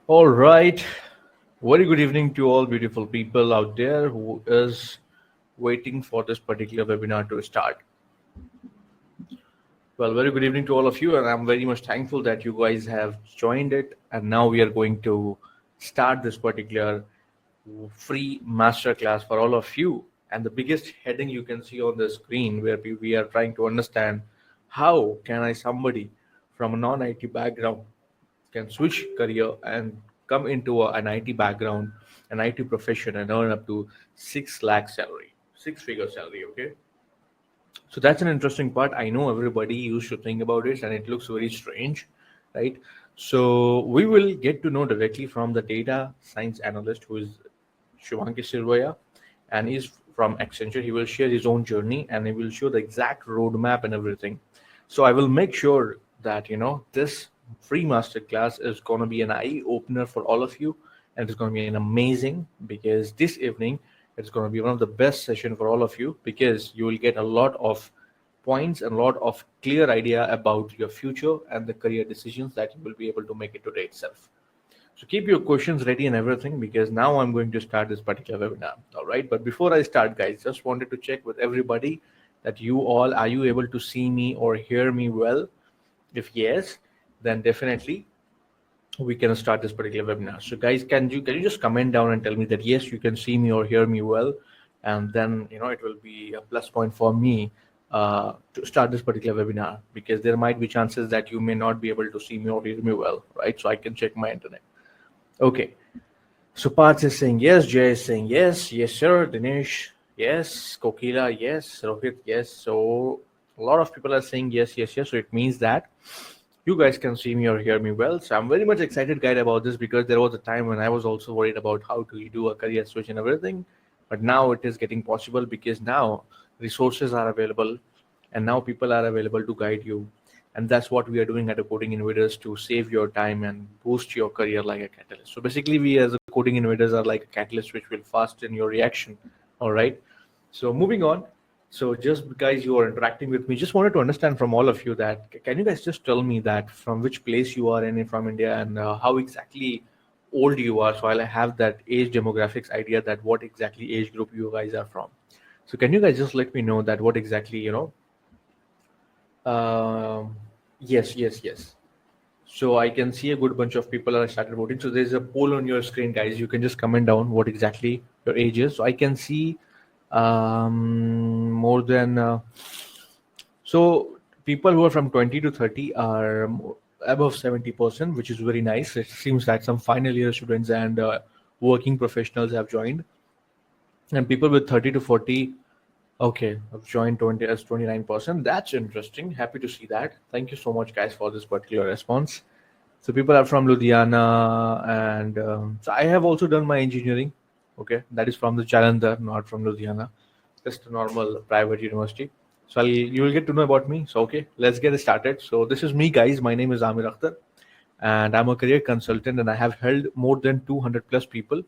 All right. Very good evening to all beautiful people out there who is waiting for this particular webinar to start. Well, very good evening to all of you, and I'm very much thankful that you guys have joined it. And now we are going to start this particular free masterclass for all of you. And the biggest heading you can see on the screen, where we are trying to understand how can somebody from a non-IT background can switch career and come into an IT background, an IT profession, and earn up to 6 lakh salary, six-figure salary. Okay, so that's an interesting part. I know everybody used to think about it, and it looks very strange, right? So we will get to know directly from the data science analyst, who is Shubhankit Sirvaiya, and he's from Accenture. He will share his own journey, and he will show the exact roadmap and everything. So I will make sure that this free masterclass is going to be an eye opener for all of you, and it's going to be an amazing, because this evening it's going to be one of the best session for all of you, because you will get a lot of points and a lot of clear idea about your future and the career decisions that you will be able to make it today itself. So keep your questions ready and everything, because now I'm going to start this particular webinar. All right. But before I start, guys, just wanted to check with everybody that are you able to see me or hear me well? If yes, then definitely we can start this particular webinar. So guys, can you just comment down and tell me that yes, you can see me or hear me well, and then it will be a plus point for me to start this particular webinar, because there might be chances that you may not be able to see me or hear me well, right? So I can check my internet. Okay. So Parth is saying yes, Jay is saying yes, yes sir, Dinesh, yes, Kokila, yes, Rohit, yes. So a lot of people are saying yes, yes, yes. So it means that you guys can see me or hear me well. So I'm very much excited, guys, about this, because there was a time when I was also worried about how to do a career switch and everything. But now it is getting possible, because now resources are available, and now people are available to guide you. And that's what we are doing at the Coding Invaders, to save your time and boost your career like a catalyst. So basically, we as a Coding Invaders are like a catalyst which will fasten your reaction. All right. So moving on. So just guys, you are interacting with me, just wanted to understand from all of you that can you guys just tell me that from which place you are in from India, and how exactly old you are, so I'll have that age demographics idea, that what exactly age group you guys are from. So can you guys just let me know that what exactly um, yes, yes, yes. So I can see a good bunch of people are started voting. So there's a poll on your screen, guys. You can just comment down what exactly your age is. So I can see more than so people who are from 20 to 30 are above 70%, which is very nice. It seems that some final year students and working professionals have joined, and people with 30 to 40, okay, have joined 20 as 29%. That's interesting. Happy to see that. Thank you so much, guys, for this particular response. So people are from Ludhiana, and so I have also done my engineering. Okay, that is from the Jalandhar, not from Ludhiana, just a normal private university. So you will get to know about me. So okay, let's get started. So this is me, guys. My name is Amir Akhtar, and I'm a career consultant, and I have helped more than 200 plus people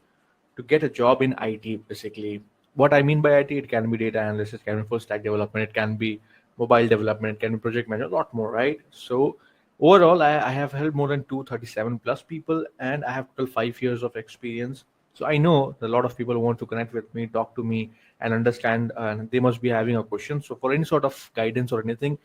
to get a job in IT. Basically, what I mean by IT, it can be data analysis, it can be full stack development, it can be mobile development, it can be project management, a lot more, right? So overall, I have helped more than 237 plus people, and I have total 5 years of experience. So I know a lot of people want to connect with me, talk to me, and understand, and they must be having a question. So for any sort of guidance or anything,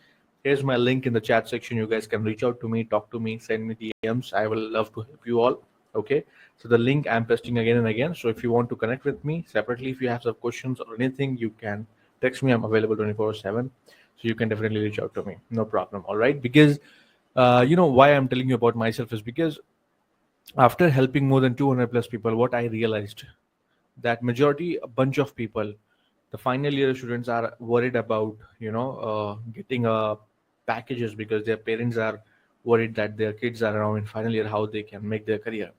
here's my link in the chat section. You guys can reach out to me, talk to me, send me DMs. I will love to help you all. Okay. So the link I'm pasting again and again. So if you want to connect with me separately, if you have some questions or anything, you can text me. I'm available 24/7. So you can definitely reach out to me. No problem. All right. Because why I'm telling you about myself is because after helping more than 200 plus people, what I realized that majority, a bunch of people, the final year students are worried about getting packages, because their parents are worried that their kids are around in final year, how they can make their career.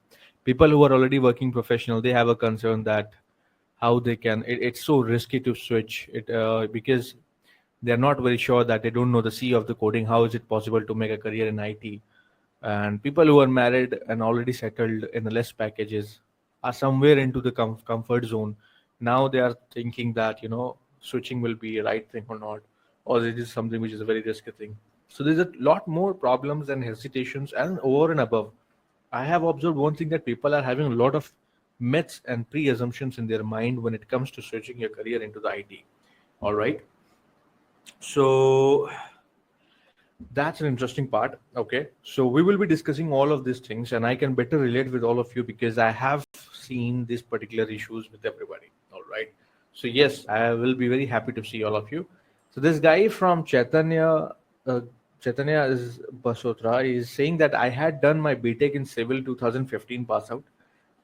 People who are already working professional, they have a concern that how they can it's so risky to switch it, because they're not very sure, that they don't know the C of the coding, how is it possible to make a career in IT. And people who are married and already settled in the less packages are somewhere into the comfort zone. Now they are thinking that switching will be a right thing or not, or it is something which is a very risky thing. So there's a lot more problems and hesitations, and over and above, I have observed one thing, that people are having a lot of myths and pre-assumptions in their mind when it comes to switching your career into the IT. All right. So that's an interesting part. Okay. So we will be discussing all of these things, and I can better relate with all of you because I have seen these particular issues with everybody. All right. So, yes, I will be very happy to see all of you. So, this guy from Chaitanya is Basotra, is saying that I had done my BTech in Civil 2015 pass out.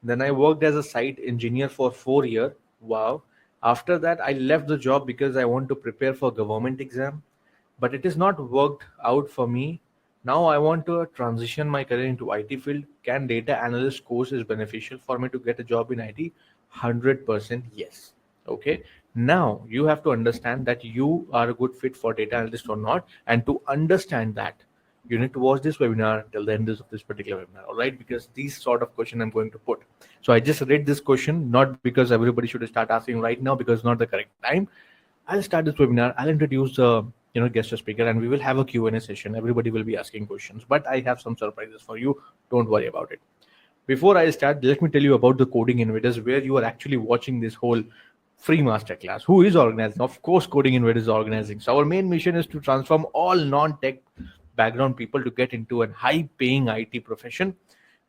Then I worked as a site engineer for 4 years. Wow. After that, I left the job because I want to prepare for government exam, but it is not worked out for me. Now I want to transition my career into IT field. Can data analyst course is beneficial for me to get a job in IT? 100% yes. Okay. Now you have to understand that you are a good fit for data analyst or not, and to understand that, you need to watch this webinar till the end of this particular webinar. All right, because these sort of question I'm going to put. So I just read this question not because everybody should start asking right now, because not the correct time. I'll start this webinar. I'll introduce the guest speaker, and we will have a Q&A session. Everybody will be asking questions, but I have some surprises for you. Don't worry about it. Before I start, let me tell you about the Coding Invaders, where you are actually watching this whole free masterclass. Who is organizing? Of course, Coding Invaders is organizing. So our main mission is to transform all non-tech background people to get into a high-paying IT profession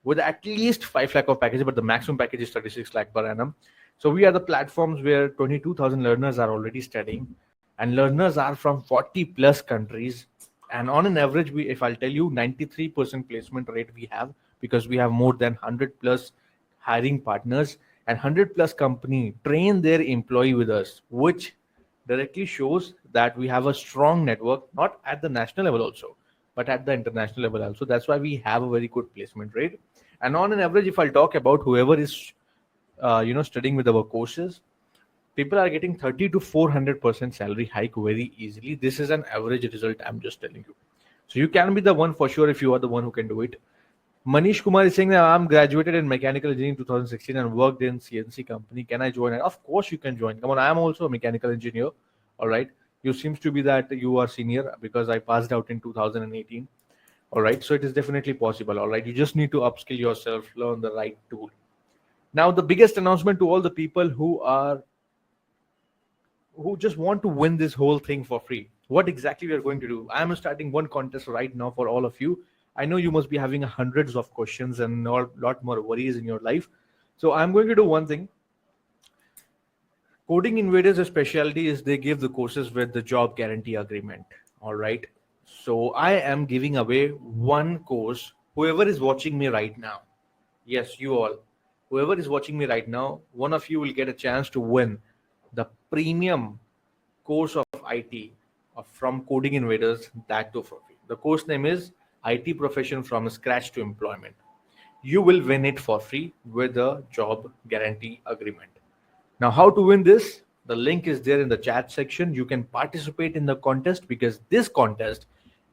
with at least 5 lakh of packages, but the maximum package is 36 lakh per annum. So we are the platforms where 22,000 learners are already studying, and learners are from 40 plus countries. And on an average, if I'll tell you, 93% placement rate we have, because we have more than 100 plus hiring partners, and 100 plus company train their employee with us, which directly shows that we have a strong network, not at the national level also, but at the international level also. That's why we have a very good placement rate. And on an average, if I'll talk about whoever is studying with our courses, people are getting 30 to 400% salary hike very easily. This is an average result, I'm just telling you. So you can be the one for sure if you are the one who can do it. Manish Kumar is saying that I'm graduated in mechanical engineering 2016 and worked in CNC company. Can I join? Of course you can join. Come on, I am also a mechanical engineer. All right. You seems to be that you are senior because I passed out in 2018. All right. So it is definitely possible. All right. You just need to upskill yourself, learn the right tool. Now, the biggest announcement to all the people who just want to win this whole thing for free. What exactly we are going to do? I am starting one contest right now for all of you. I know you must be having hundreds of questions and a lot more worries in your life. So I'm going to do one thing. Coding Invaders' specialty is they give the courses with the job guarantee agreement. All right. So I am giving away one course. Whoever is watching me right now, yes, you all, whoever is watching me right now, one of you will get a chance to win the premium course of IT from Coding Invaders, that too for free. The course name is IT Profession from Scratch to Employment. You will win it for free with a job guarantee agreement. Now, how to win this? The link is there in the chat section. You can participate in the contest because this contest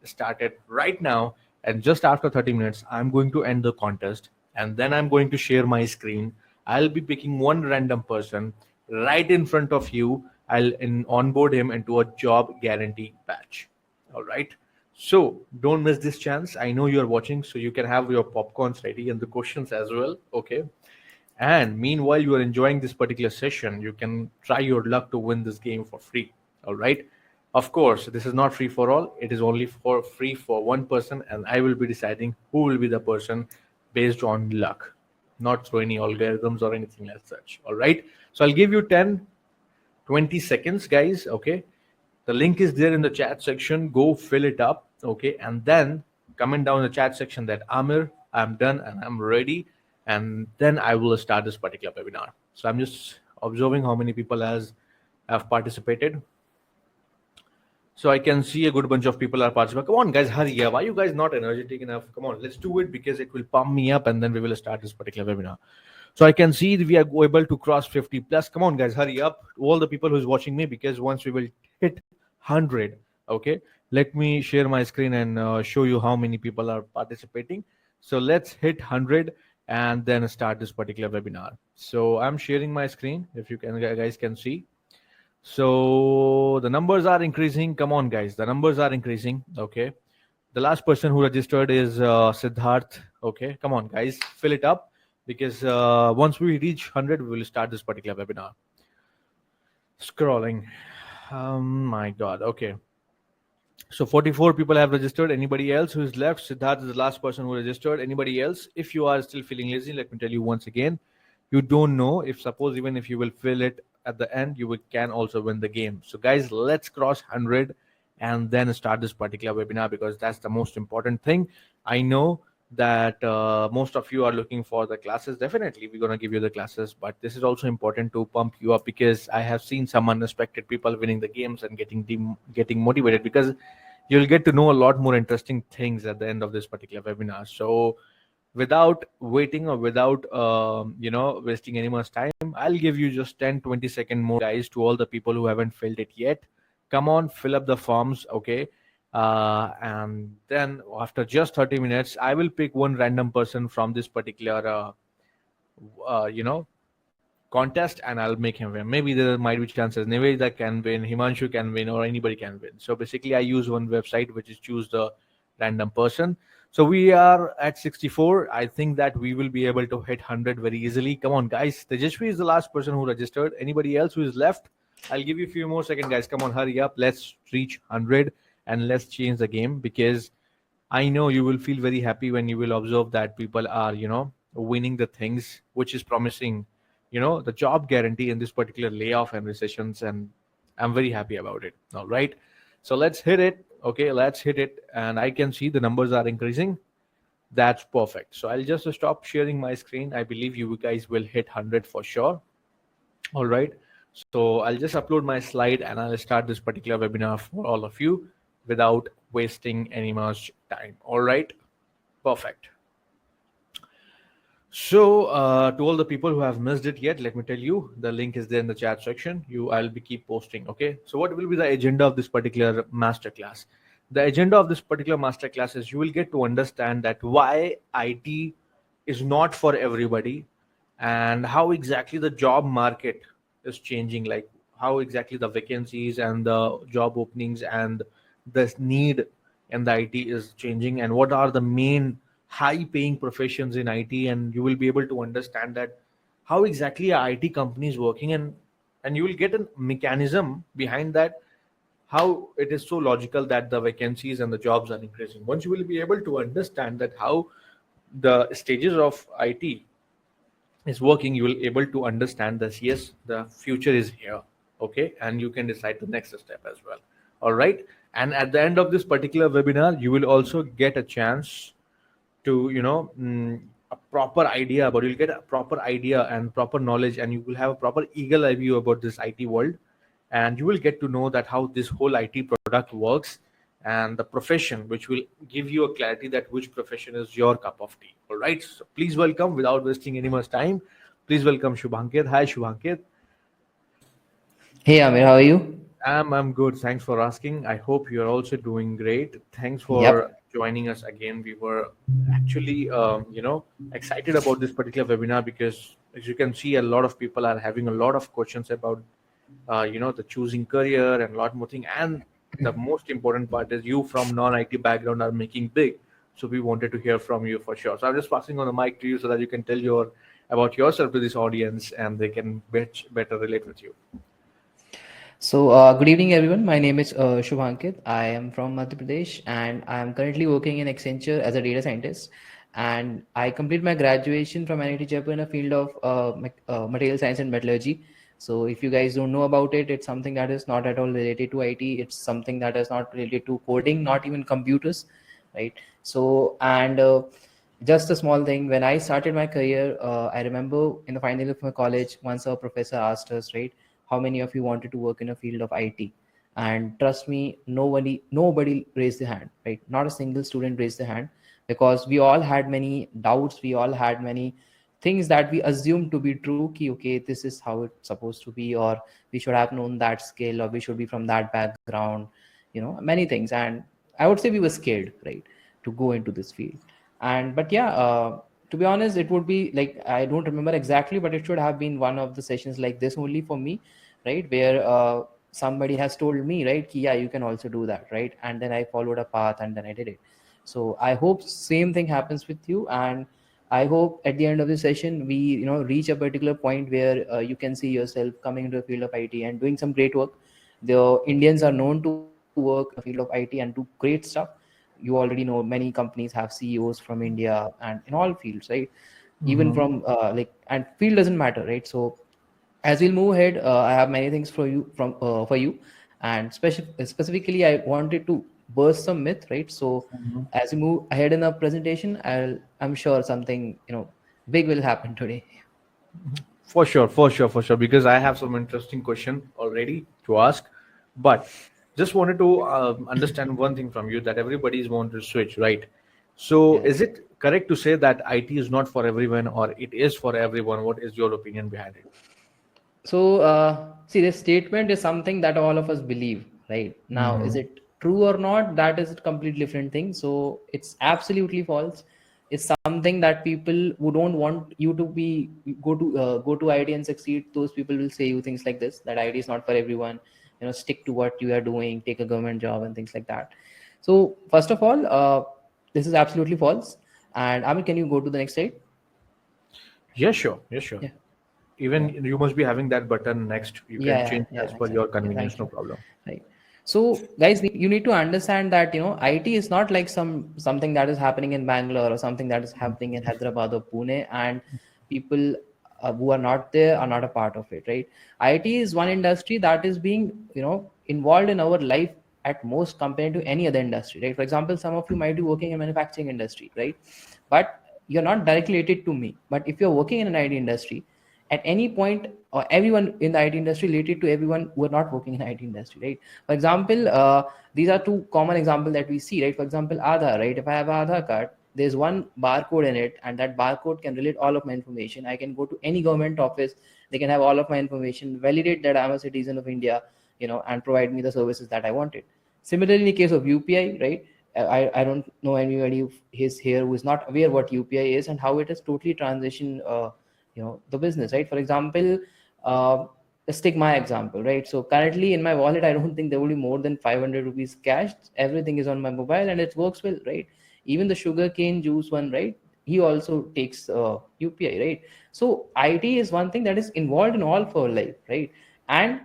started right now. And just after 30 minutes, I'm going to end the contest. And then I'm going to share my screen. I'll be picking one random person right in front of you. I'll onboard him into a job guarantee batch. All right. So don't miss this chance. I know you're watching, so you can have your popcorns ready and the questions as well. Okay. And meanwhile, you are enjoying this particular session, you can try your luck to win this game for free. All right. Of course, this is not free for all. It is only for free for one person, and I will be deciding who will be the person based on luck, not through any algorithms or anything as such. All right. So I'll give you 10, 20 seconds, guys. Okay. The link is there in the chat section. Go fill it up. Okay. And then comment down in the chat section that Amir, I'm done and I'm ready. And then I will start this particular webinar. So I'm just observing how many people have participated. So I can see a good bunch of people are participating. Come on, guys, hurry up. Why are you guys not energetic enough? Come on, let's do it because it will pump me up and then we will start this particular webinar. So I can see we are able to cross 50 plus. Come on, guys, hurry up. All the people who's watching me, because once we will hit 100, okay, let me share my screen and show you how many people are participating. So let's hit 100 and then start this particular webinar. So I'm sharing my screen. If you guys can see. So the numbers are increasing. Come on, guys. The numbers are increasing. Okay. The last person who registered is Siddharth. Okay, come on, guys, fill it up because once we reach 100, we will start this particular webinar. Scrolling. My God. Okay. So 44 people have registered. Anybody else who is left? Siddharth is the last person who registered. Anybody else? If you are still feeling lazy, let me tell you once again, you don't know if suppose even if you will fill it at the end, you can also win the game. So guys, let's cross 100 and then start this particular webinar because that's the most important thing. I know that most of you are looking for the classes. Definitely we're going to give you the classes, but this is also important to pump you up because I have seen some unexpected people winning the games and getting motivated because you'll get to know a lot more interesting things at the end of this particular webinar. So without waiting or without wasting any more time, I'll give you just 10-20 second more, guys, to all the people who haven't filled it yet. Come on, fill up the forms. Okay. And then after just 30 minutes, I will pick one random person from this particular uh, you know contest and I'll make him win. Maybe there might be chances Niveda can win, Himanshu can win, or anybody can win. So basically, I use one website which is choose the random person. So we are at 64. I think that we will be able to hit 100 very easily. Come on, guys. Tejashvi is the last person who registered. Anybody else who is left? I'll give you a few more seconds, guys. Come on, hurry up. Let's reach 100 and let's change the game because I know you will feel very happy when you will observe that people are, winning the things which is promising, the job guarantee in this particular layoff and recessions. And I'm very happy about it. All right. So let's hit it. Okay, let's hit it. And I can see the numbers are increasing. That's perfect. So I'll just stop sharing my screen. I believe you guys will hit 100 for sure. All right. So I'll just upload my slide and I'll start this particular webinar for all of you without wasting any much time. All right. Perfect. So to all the people who have missed it yet, let me tell you, the link is there in the chat section. I'll be keep posting. Okay. So what will be the agenda of this particular masterclass? The agenda of this particular masterclass is you will get to understand that why IT is not for everybody and how exactly the job market is changing, like how exactly the vacancies and the job openings and the need in the IT is changing and what are the main high paying professions in IT, and you will be able to understand that how exactly a IT company is working, and you will get a mechanism behind that, how it is so logical that the vacancies and the jobs are increasing. Once you will be able to understand that how the stages of IT is working, you will able to understand that yes, the future is here. Okay, and you can decide the next step as well. All right. And at the end of this particular webinar, you will also get a chance to a proper idea about, you'll get a proper idea and proper knowledge, and you will have a proper eagle eye view about this IT world, and you will get to know that how this whole IT product works and the profession, which will give you a clarity that which profession is your cup of tea. All right. So please welcome, without wasting any much time, please welcome Shubhankit. Hi, Shubhankit. Hey Amir, how are you? I'm good. Thanks for asking. I hope you're also doing great. Thanks for Yep. joining us again. We were actually, excited about this particular webinar because, as you can see, a lot of people are having a lot of questions about, the choosing career and a lot more thing. And the most important part is you from non-IT background are making big. So we wanted to hear from you for sure. So I'm just passing on the mic to you so that you can tell about yourself to this audience and they can better relate with you. So, good evening, everyone. My name is Shubhankit. I am from Madhya Pradesh, and I am currently working in Accenture as a data scientist. And I completed my graduation from NIT Jaipur in a field of material science and metallurgy. So, if you guys don't know about it, it's something that is not at all related to IT. It's something that is not related to coding, not even computers, right? So, and just a small thing. When I started my career, I remember in the final year of my college, once our professor asked us, right, how many of you wanted to work in a field of IT? And trust me, nobody raised their hand, right? Not a single student raised their hand, because we all had many doubts. We all had many things that we assumed to be true. Okay, this is how it's supposed to be, or we should have known that skill, or we should be from that background, many things. And I would say we were scared, right, to go into this field. And but yeah, to be honest, it would be like, I don't remember exactly, but it should have been one of the sessions like this only for me, right, where somebody has told me, right, yeah, you can also do that, right? And then I followed a path and then I did it. So I hope same thing happens with you, and I hope at the end of the session we reach a particular point where you can see yourself coming into the field of IT and doing some great work. The Indians are known to work in the field of IT and do great stuff. You already know many companies have CEOs from India and in all fields, right? Even Mm-hmm. from and field doesn't matter, right? So as we'll move ahead, I have many things for you, and specifically I wanted to burst some myth, right? So Mm-hmm. as we move ahead in the presentation, I'm sure something big will happen today. For sure, for sure, for sure. Because I have some interesting question already to ask, but just wanted to understand one thing from you that everybody's want to switch, right? So, Yeah. is it correct to say that IT is not for everyone, or it is for everyone? What is your opinion behind it? So, see, this statement is something that all of us believe, right? Now, is Mm-hmm. it true or not? That is a completely different thing. So, it's absolutely false. It's something that people who don't want you to be go to IT and succeed. Those people will say you things like this, that IT is not for everyone. Stick to what you are doing, take a government job, and things like that. So, first of all, this is absolutely false. And Amit, can you go to the next slide? Yes, sure, yes, sure. Yeah, Even yeah. you must be having that button next. You Yeah, can yeah, change as yeah, per your exactly. Yeah, convenience, thank no you. problem. Right. So, guys, you need to understand that IT is not like something that is happening in Bangalore or something that is happening in Hyderabad or Pune, and people who are not there are not a part of it, right? IT is one industry that is being involved in our life at most compared to any other industry, right? For example, some of you might be working in manufacturing industry, right? But you're not directly related to me. But if you're working in an IT industry, at any point, or everyone in the IT industry related to everyone who are not working in IT industry, right? For example, these are two common examples that we see, right? For example, Aadhaar, right? If I have an Aadhaar card, there's one barcode in it, and that barcode can relate all of my information. I can go to any government office, they can have all of my information, validate that I'm a citizen of India, and provide me the services that I wanted. Similarly, in the case of UPI, right? I don't know anybody who is here who is not aware what UPI is and how it has totally transitioned the business, right? For example, uh, let's take my example, right? So currently in my wallet, I don't think there will be more than 500 rupees cash. Everything is on my mobile and it works well, right? Even the sugar cane juice one, right? He also takes UPI, right? So IT is one thing that is involved in all for life, right? And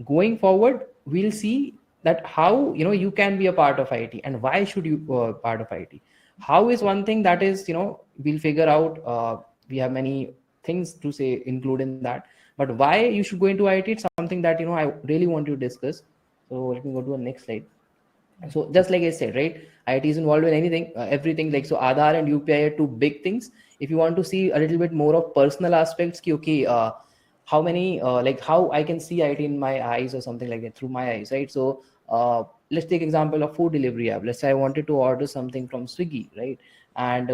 going forward, we'll see that how you can be a part of IT and why should you part of IT. How is one thing that is we'll figure out. We have many things to say include in that, but why you should go into IT, it's something that I really want to discuss. So let me go to the next slide. So just like I said, right, IT is involved in anything, everything, like so Aadhaar and UPI are two big things. If you want to see a little bit more of personal aspects, ki, okay, how many like how I can see IT in my eyes or something like that through my eyes, right? So let's take example of food delivery app. Let's say I wanted to order something from Swiggy, right? And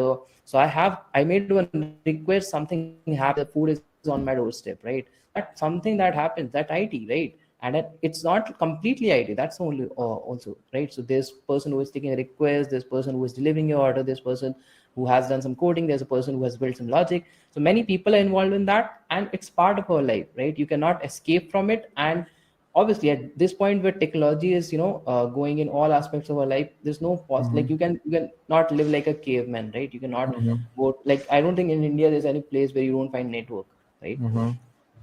so I made one request, something happened, the food is on my doorstep, right? That's something that happens, that IT, right? And it's not completely IT, that's only also, right? So there's person who is taking a request, there's person who is delivering your order, there's person who has done some coding, there's a person who has built some logic. So many people are involved in that, and it's part of our life, right? You cannot escape from it. And obviously at this point where technology is going in all aspects of our life, there's no pause. Mm-hmm. Like you can not live like a caveman, right? You cannot Mm-hmm. go, like I don't think in India there's any place where you don't find network, right? Mm-hmm.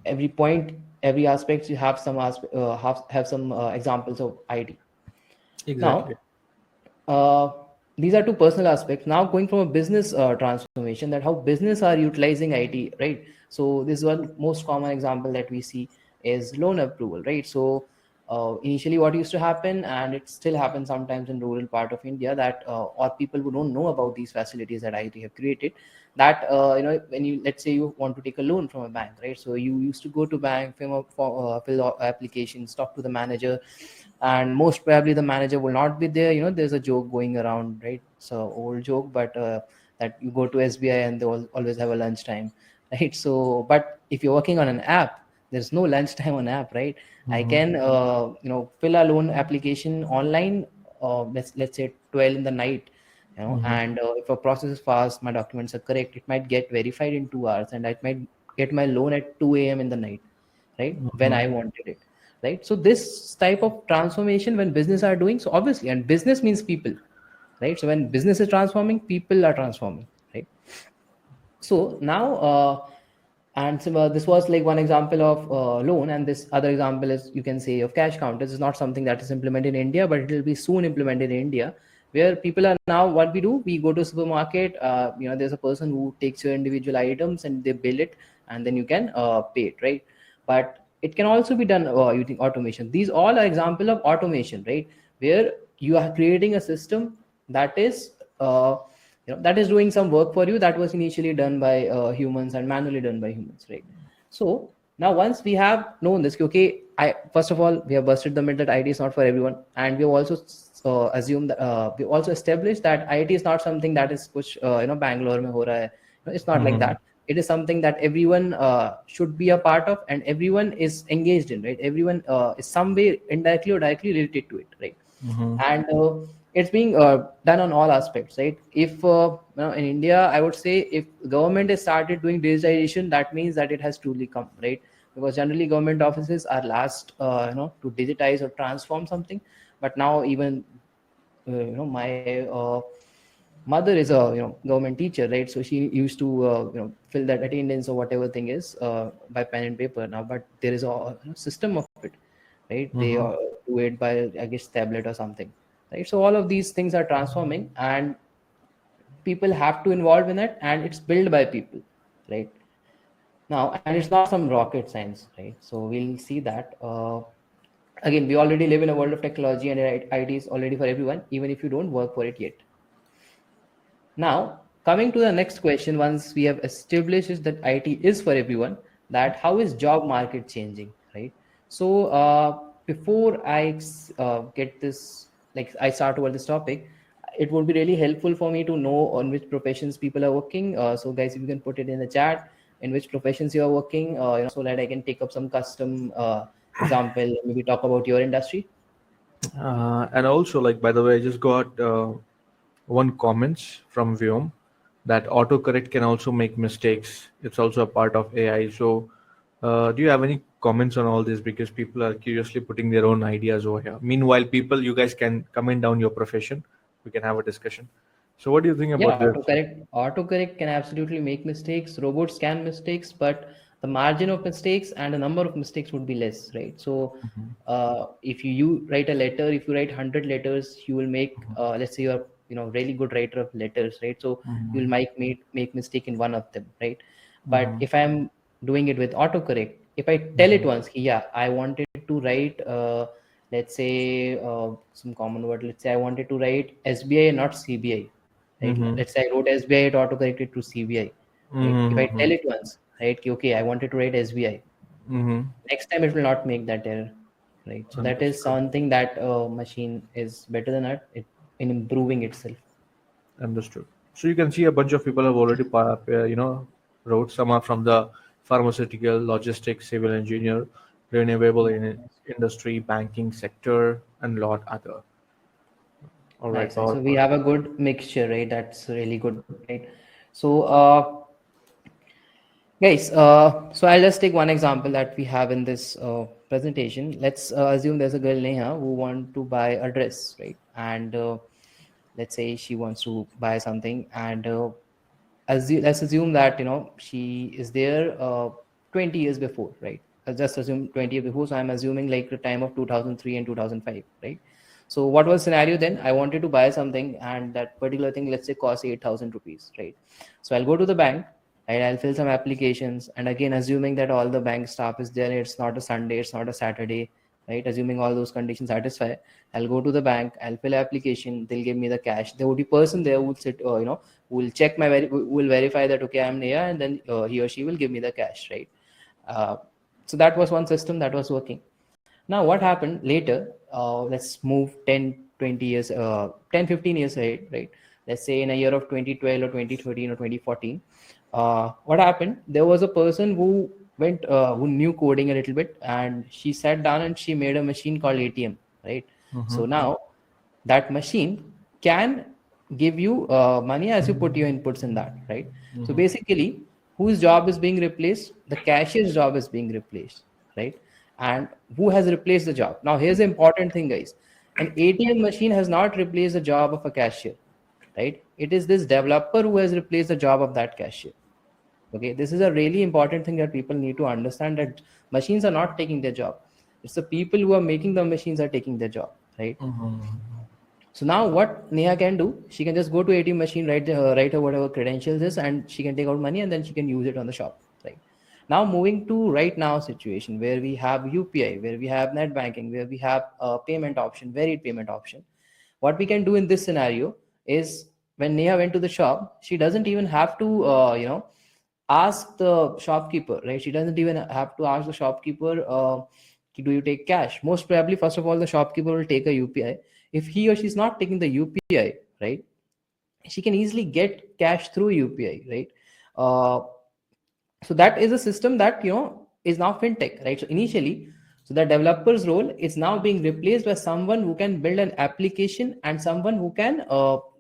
Every point, every aspect, you have some have some examples of IT. Exactly. Now, uh, these are two personal aspects. Now going from a business transformation, that how business are utilizing IT, right? So this is one most common example that we see is loan approval, right? So initially what used to happen, and it still happens sometimes in rural part of India, that or people who don't know about these facilities that IT have created, that when you, let's say you want to take a loan from a bank, right? So you used to go to bank, fill applications, talk to the manager, and most probably the manager will not be there. There's a joke going around, right? So old joke, but that you go to SBI and they always have a lunchtime, right? So but if you're working on an app, there's no lunchtime on app, right? I Mm-hmm. can fill a loan application online, let's say 12 in the night, Mm-hmm. and if a process is fast, my documents are correct, it might get verified in 2 hours, and I might get my loan at 2 a.m. in the night, right, when Mm-hmm. I wanted it, right? So this type of transformation when business are doing, so obviously, and business means people, right? So when business is transforming, people are transforming, right? So now and so, this was like one example of loan, and this other example is, you can say, of cash counters. Is not something that is implemented in India, but it will be soon implemented in India, where people are now, what we do, we go to supermarket, there's a person who takes your individual items and they bill it, and then you can pay it, right? But it can also be done using automation. These all are example of automation, right? Where you are creating a system that is that is doing some work for you that was initially done by humans and manually done by humans, right? So now once we have known this, okay, I first of all, we have busted the myth that IT is not for everyone, and we have also assumed that we also established that IT is not something that is kuch Bangalore mein ho raha hai. It's not like Mm-hmm. that. It is something that everyone should be a part of, and everyone is engaged in, right? Everyone is some way indirectly or directly related to it, right? Mm-hmm. And it's being done on all aspects, right? If in India, I would say, if government has started doing digitization, that means that it has truly come, right? Because generally government offices are last to digitize or transform something. But now even my mother is a government teacher, right? So she used to fill that attendance or whatever thing is by pen and paper now, but there is a system of it, right? They Mm-hmm. do it by, I guess, tablet or something, right? So all of these things are transforming, and people have to involve in it, and it's built by people, right? Now, and it's not some rocket science, right? So we'll see that again, we already live in a world of technology, and IT is already for everyone, even if you don't work for it yet. Now, coming to the next question, once we have established is that IT is for everyone, that how is job market changing, right? So, before I get this, like I start over this topic, it would be really helpful for me to know on which professions people are working. So, guys, if you can put it in the chat, in which professions you are working, so that I can take up some custom example, maybe talk about your industry. And also, like, by the way, I just got one comments from Vyom that autocorrect can also make mistakes. It's also a part of AI. So, do you have any comments on all this? Because people are curiously putting their own ideas over here. Meanwhile, people, you guys can comment down your profession. We can have a discussion. So, what do you think Yeah, about this? autocorrect can absolutely make mistakes. Robots can mistakes, but the margin of mistakes and the number of mistakes would be less, right? So, if you write a letter, if you write 100 letters, you will make, let's say you're really good writer of letters, right? So you will make mistake in one of them, right? But Mm-hmm. if I'm doing it with autocorrect, if I tell it once, yeah, I wanted to write, let's say some common word. Let's say I wanted to write SBI, not CBI, right? Mm-hmm. Let's say I wrote SBI, it autocorrected to CBI, right? If I Mm-hmm. tell it once, right, okay, I wanted to write SBI, Mm-hmm. next time it will not make that error, right? So that is Understood. something that machine is better than that in improving itself. Understood. So you can see a bunch of people have already, wrote. Some are from the pharmaceutical, logistics, civil engineer, renewable industry, banking sector, and lot other. All right, Nice, nice. So we powerful. have a good mixture, right? That's really good, right? So guys, so I'll just take one example that we have in this presentation. Let's assume there's a girl Neha who want to buy a dress, right? And let's say she wants to buy something, and let's assume that she is there 20 years before, right? Just assume 20 years before. So I'm assuming like the time of 2003 and 2005, right? So what was scenario then? I wanted to buy something, and that particular thing, let's say, cost 8,000 rupees, right? So I'll go to the bank, right? I'll fill some applications, and again, assuming that all the bank staff is there, it's not a Sunday, it's not a Saturday, right? Assuming all those conditions satisfy, I'll go to the bank, I'll fill application, they'll give me the cash. There would be person there who will sit, who will check who will verify that, okay, I'm Neha, and then he or she will give me the cash, right? Uh, so that was one system that was working. Now, what happened later? Let's move 10, 20 years, 10, 15 years ahead, right? Let's say in a year of 2012 or 2013 or 2014. What happened? There was a person who who knew coding a little bit, and she sat down and she made a machine called ATM, right? Mm-hmm. So now that machine can give you money as you put your inputs in that, right? So Mm-hmm. basically, whose job is being replaced? The cashier's job is being replaced, right? And who has replaced the job? Now here's the important thing, guys. An ATM machine has not replaced the job of a cashier, right? It is this developer who has replaced the job of that cashier. Okay, this is a really important thing that people need to understand, that machines are not taking their job. It's the people who are making the machines are taking their job, right? Mhm. So now what Neha can do, she can just go to ATM machine, write her whatever credentials is, and she can take out money and then she can use it on the shop, right? Now moving to right now situation where we have UPI, where we have net banking, where we have a payment option, varied payment option. What we can do in this scenario is, when Neha went to the shop, she doesn't even have to, ask the shopkeeper, right? She doesn't even have to ask the shopkeeper, do you take cash? Most probably, first of all, the shopkeeper will take a UPI. If he or she's not taking the UPI, right, she can easily get cash through UPI, right? uh, so that is a system that, is now fintech, right? So initially, so the developer's role is now being replaced by someone who can build an application and someone who can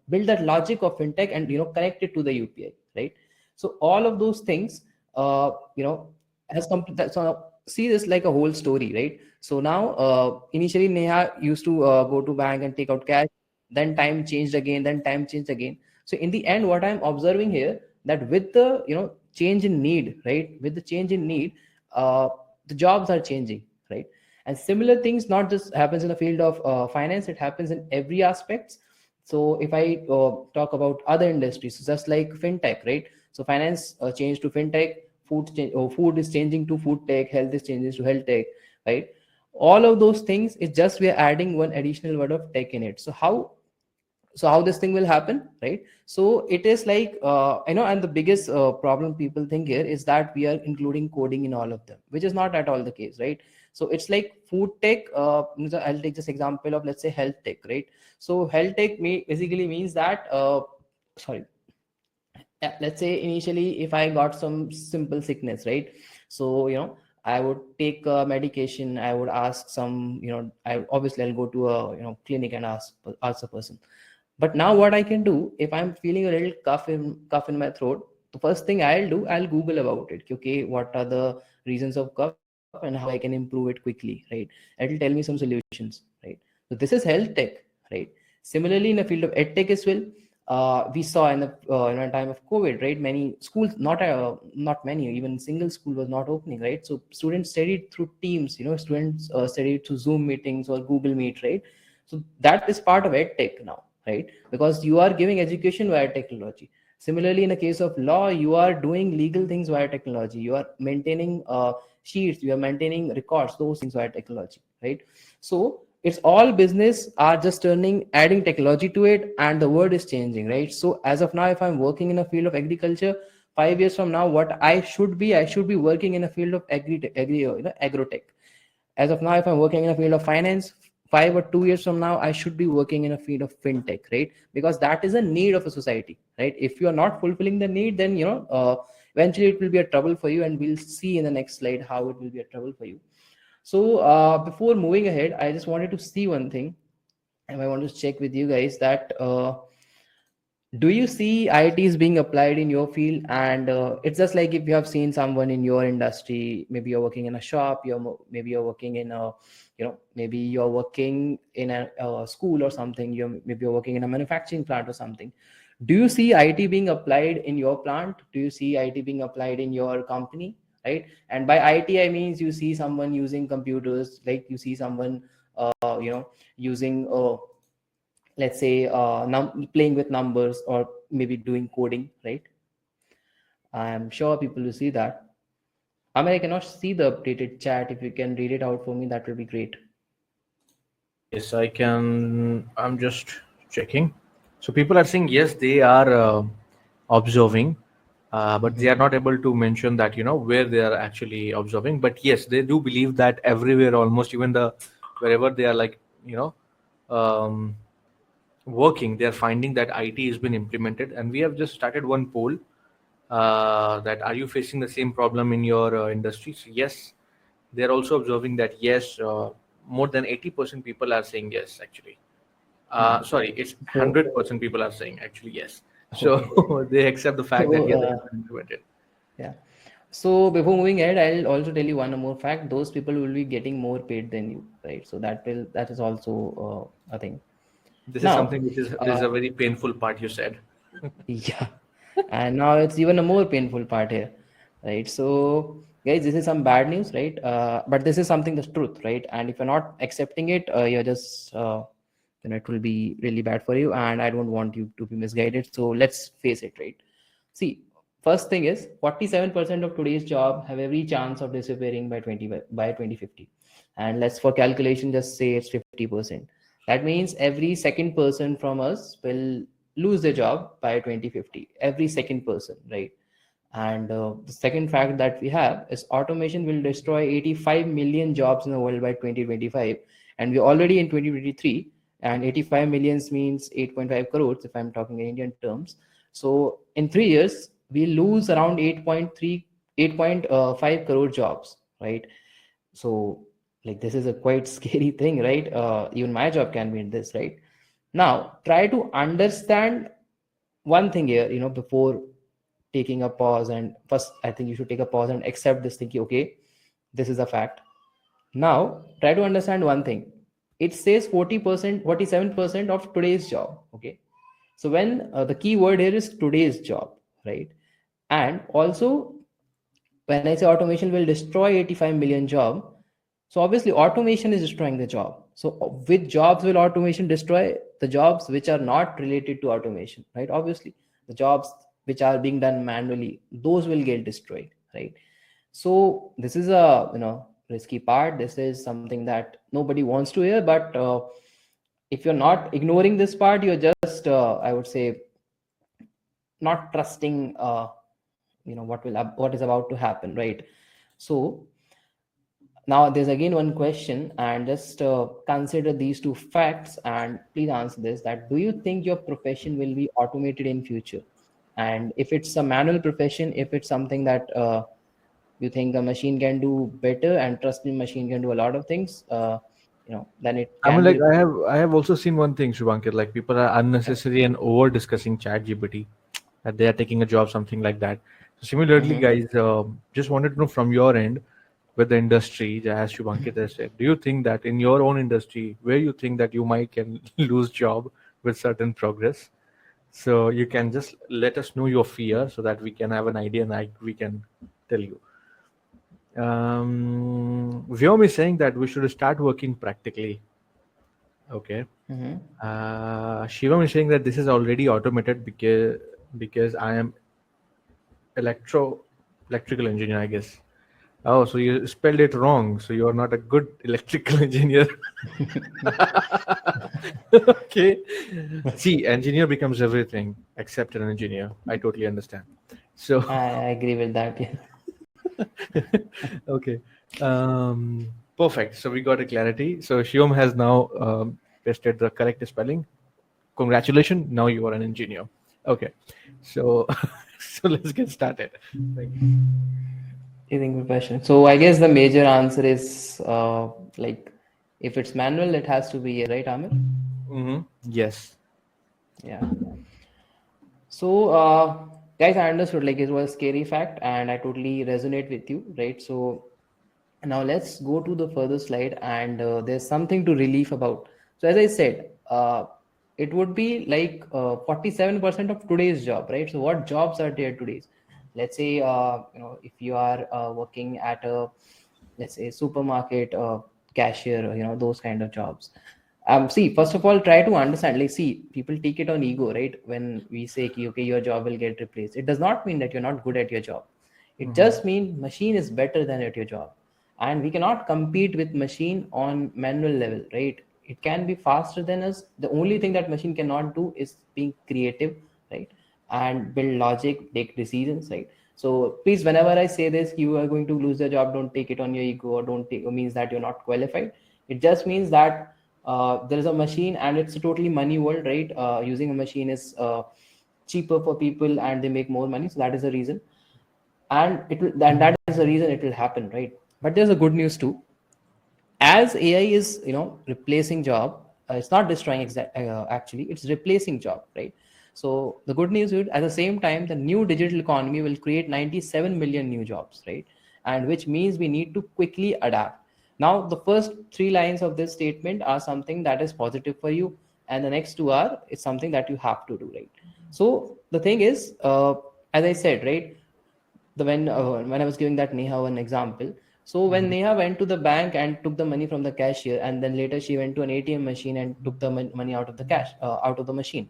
build that logic of fintech and, connect it to the UPI, right? So all of those things, uh, you know has come to that. So now see this like a whole story, right? So now, initially Neha used to go to bank and take out cash, then time changed again, then time changed again. So in the end, what I'm observing here, that with the, change in need, right? With the change in need, the jobs are changing, right? And similar things not just happens in the field of finance, it happens in every aspects. So if I talk about other industries, so just like fintech, right? So finance changed to fintech, food is changing to food tech, health is changing to health tech, right? All of those things is just we are adding one additional word of tech in it. So how this thing will happen, right? So it is like, and the biggest problem people think here is that we are including coding in all of them, which is not at all the case, right? So it's like food tech, I'll take this example of, let's say, health tech, right? So health tech basically means that, sorry, yeah, let's say initially if I got some simple sickness, right? So, I would take medication, I would ask some, I obviously I'll go to a, clinic and ask the person. But now what I can do, if I'm feeling a little cough in my throat, the first thing I'll do, I'll Google about it. Okay, what are the reasons of cough and how I can improve it quickly, right? It'll tell me some solutions, right? So this is health tech, right? Similarly, in the field of edtech as well, we saw in a time of COVID, right? Many schools, not many, even single school was not opening, right? So students studied through Teams, students studied through Zoom meetings or Google Meet, right? So that is part of edtech now, right? Because you are giving education via technology. Similarly, in a case of law, you are doing legal things via technology. You are maintaining sheets, you are maintaining records, those things via technology, right? So it's all business are just turning, adding technology to it, and the world is changing, right? So as of now, if I'm working in a field of agriculture, 5 years from now, what I should be working in a field of agrotech. As of now, if I'm working in a field of finance, 5 or 2 years from now, I should be working in a field of fintech, right? Because that is a need of a society, right? If you are not fulfilling the need, then eventually it will be a trouble for you, and we'll see in the next slide how it will be a trouble for you. So before moving ahead, I just wanted to see one thing, and I want to check with you guys that, do you see IITs being applied in your field? And it's just like, if you have seen someone in your industry, maybe you're working in a shop, maybe you're working in a, maybe you're working in a school or something, maybe you're working in a manufacturing plant or something. Do you see IT being applied in your plant? Do you see IT being applied in your company, right? And by IT, I means you see someone using computers, like you see someone, using, let's say, playing with numbers, or maybe doing coding, right? I am sure people will see that. I mean, I cannot see the updated chat. If you can read it out for me, that will be great. Yes, I can. I'm just checking. So people are saying yes, they are observing, but they are Mhm. not able to mention that where they are actually observing. But yes, they do believe that everywhere, almost even the wherever they are like you know um, working, they are finding that IT has been implemented. And we have just started one poll that are you facing the same problem in your industry? So yes, they are also observing that yes, more than 80% people are saying yes actually. Sorry, it's So 100% people are saying actually yes. okay. So they accept the fact that So yes, it has been implemented. yeah. So before moving ahead, I'll also tell you one more fact. Those people will be getting more paid than you, right? So that is also a thing. This is Now, something which is a very painful part you said. yeah, and now it's even a more painful part here, right? So, guys, this is some bad news, right? But this is something that's truth, right? And if you're not accepting it, you're just then it will be really bad for you, and I don't want you to be misguided. So let's face it, right? See, first thing is 47% of today's job have every chance of disappearing by 2050, and let's for calculation just say it's 50%. That means every second person from us will lose their job by 2050. Every second person, right? And the second fact that we have is automation will destroy 85 million jobs in the world by 2025. And we're already in 2023, and 85 millions means 8.5 crores if I'm talking in Indian terms. So in 3 years, we lose around 8.5 crore jobs, right? So like this is a quite scary thing, right? Even my job can be in this, right? Now try to understand one thing here, before taking a pause. And first I think you should take a pause and accept this thinking, okay, this is a fact. Now try to understand one thing. It says 40%, 47% of today's job, okay? So when the key word here is today's job, right? And also, when I say automation will destroy 85 million job, so obviously automation is destroying the job. So which jobs will automation destroy? The jobs which are not related to automation, right? Obviously the jobs which are being done manually, those will get destroyed, right? So this is a risky part. This is something that nobody wants to hear, but if you're not ignoring this part, you're just I would say not trusting what is about to happen, right? So now there's again one question, and just consider these two facts and please answer this: that do you think your profession will be automated in future? And if it's a manual profession, if it's something that you think a machine can do better, and trust me, machine can do a lot of things, then it I mean, can like be. I have also seen one thing, Shubhankit. Like people are unnecessary and over discussing Chat GPT, that they are taking a job, something like that. So similarly, Mhm. guys, just wanted to know from your end, with the industry, as Shubhankit has said, do you think that in your own industry, where you think that you might can lose job with certain progress? So you can just let us know your fear so that we can have an idea and we can tell you. Vyom is saying that we should start working practically. Okay. Mhm. Shivam is saying that this is already automated because I am electrical engineer, I guess. Oh, so you spelled it wrong. So you are not a good electrical engineer. Okay. See, engineer becomes everything except an engineer. I totally understand. So, I agree with that. Yeah. okay. Perfect. So we got a clarity. So Shivam has now tested the correct spelling. Congratulations. Now you are an engineer. Okay. So, so let's get started. Thank you. You think profession. So I guess the major answer is like if it's manual, it has to be right, Amir? Yes. Yeah. So, guys, I understood like it was a scary fact, and I totally resonate with you, right? So, now let's go to the further slide, and there's something to relief about. So, as I said, it would be like 47% of today's job, right? So, what jobs are there today's? Let's say, if you are working at a, let's say, supermarket cashier, those kind of jobs. See, first of all, try to understand, like, see, people take it on ego, right? When we say ki, okay, your job will get replaced, it does not mean that you're not good at your job. It just means machine is better than at your job, and we cannot compete with machine on manual level, right? It can be faster than us. The only thing that machine cannot do is being creative, right? And build logic, take decisions, right? So please, whenever I say this, you are going to lose your job, don't take it on your ego, or don't take, or means that you're not qualified. It just means that there is a machine, and it's a totally money world, right? Using a machine is cheaper for people, and they make more money. So that is the reason, and that is the reason it will happen, right? But there's a good news too. As AI is replacing job, it's not destroying actually, it's replacing job, right? So the good news is at the same time, the new digital economy will create 97 million new jobs, right? And which means we need to quickly adapt. Now the first three lines of this statement are something that is positive for you. and the next 2 hour is something that you have to do, right? So the thing is, as I said, right, the when I was giving that Neha one example. So when Mhm. Neha went to the bank and took the money from the cashier, and then later she went to an ATM machine and took the money out of the out of the machine.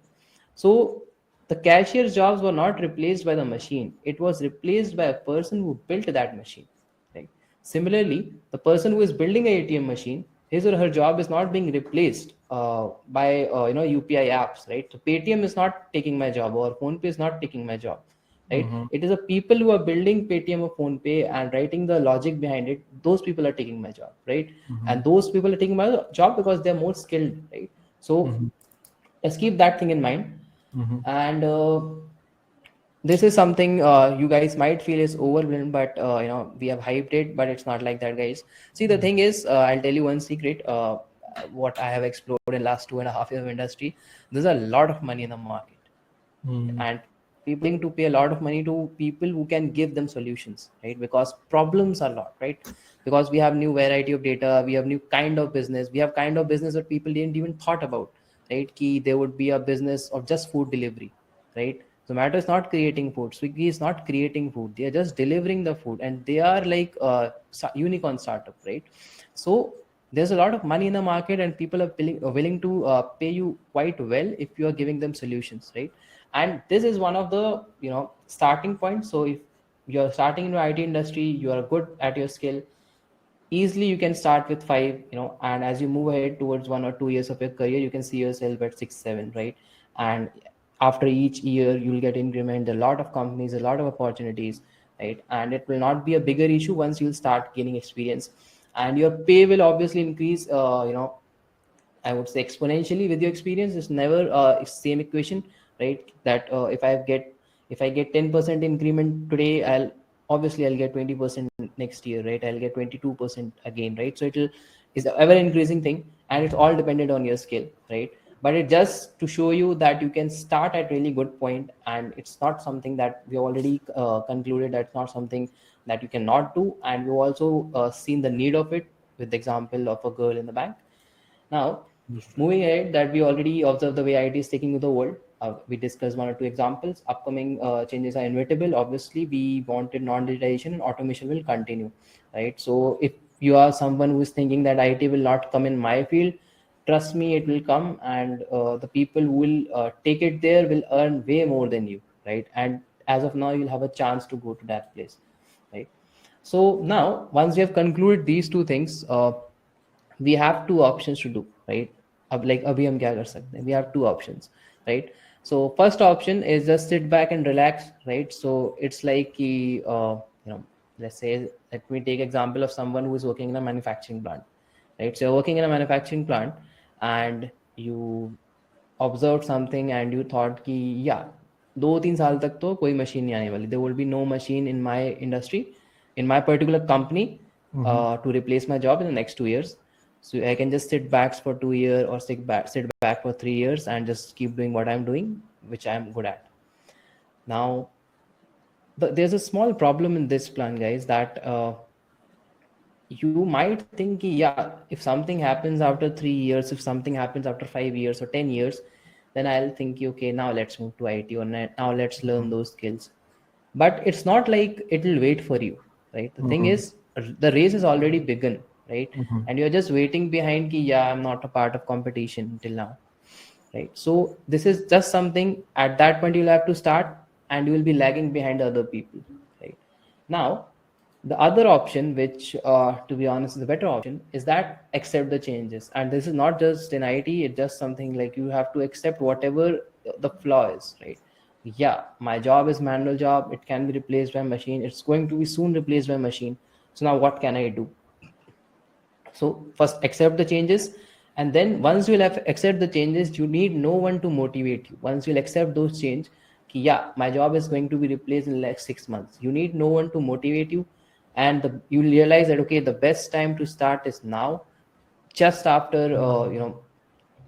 So the cashier's jobs were not replaced by the machine; it was replaced by a person who built that machine. Right. Similarly, the person who is building a ATM machine, his or her job is not being replaced by UPI apps, right? So Paytm is not taking my job, or PhonePe is not taking my job, right? Mhm. It is a people who are building Paytm or PhonePe and writing the logic behind it. Those people are taking my job, right? And Mhm. those people are taking my job because they're more skilled, right? So Mhm. let's keep that thing in mind. Mhm. And this is something you guys might feel is overwhelmed, but we have hyped it, but it's not like that, guys. See, the thing is, I'll tell you one secret. What I have explored in last 2.5 years of industry, there's a lot of money in the market, Mhm. and people willing to pay a lot of money to people who can give them solutions, right? Because problems are a lot, right? Because we have new variety of data, we have new kind of business, we have kind of business that people didn't even thought about, right? Key there would be a business of just food delivery, right? Zomato is not creating food, Swiggy is not creating food, they are just delivering the food, and they are like unicorn startup, right? So there's a lot of money in the market, and people are willing to pay you quite well if you are giving them solutions, right? And this is one of the starting points. So if you're starting in the IT industry, you are good at your skill, easily you can start with five, and as you move ahead towards 1 or 2 years of your career, you can see yourself at 6 7, right? And after each year you'll get increment, a lot of companies, a lot of opportunities, right? And it will not be a bigger issue once you'll start gaining experience, and your pay will obviously increase, I would say exponentially with your experience. It's never same equation, right? That if I get 10% increment today, I'll get 20% next year, right? I'll get 22% again, right? So it'll is a ever increasing thing, and it's all dependent on your skill, right? But it just to show you that you can start at really good point, and it's not something that we already concluded. That's not something that you cannot do, and we've also seen the need of it with the example of a girl in the bank. Now, moving ahead, that we already observed the way IT is taking to the world. We discussed 1 or 2 examples. Upcoming changes are inevitable. Obviously, we wanted non-digitization and automation will continue, right? So, if you are someone who is thinking that IT will not come in my field, trust me, it will come, and the people who will take it there will earn way more than you, right? And as of now, you'll have a chance to go to that place, right? So now, once we have concluded these two things, we have two options to do, right? अब like अभी हम क्या कर सकते हैं? We have two options, right? So first option is just sit back and relax, right? So it's like कि, let's say, let me take example of someone who is working in a manufacturing plant, right? So you're working in a manufacturing plant, and you observed something and you thought कि yeah, 2-3 साल तक तो कोई machine नहीं आने वाली, there will be no machine in my industry, in my particular company, Mhm. to replace my job in the next 2 years. So I can just sit back for 2 years, or sit back for 3 years and just keep doing what I'm doing, which I'm good at. Now, there's a small problem in this plan, guys, that you might think, yeah, if something happens after 3 years, if something happens after 5 years or 10 years, then I'll think, okay, now let's move to IT, or now let's learn those skills. But it's not like it'll wait for you, right? The thing Mhm. is, the race is already begun, right? Mhm. And you're just waiting behind ki, yeah, I'm not a part of competition until now, right? So this is just something at that point you'll have to start, and you will be lagging behind other people, right? Now, the other option, which to be honest is the better option, is that accept the changes. And this is not just in IT, it's just something like you have to accept whatever the flaw is, right? Yeah, my job is manual job, it can be replaced by machine, it's going to be soon replaced by machine. So now what can I do? So first accept the changes, and then once you'll have accept the changes, you need no one to motivate you. Once you'll accept those change, ki, yeah, my job is going to be replaced in the next 6 months, you need no one to motivate you. And you'll realize that okay, the best time to start is now. Just after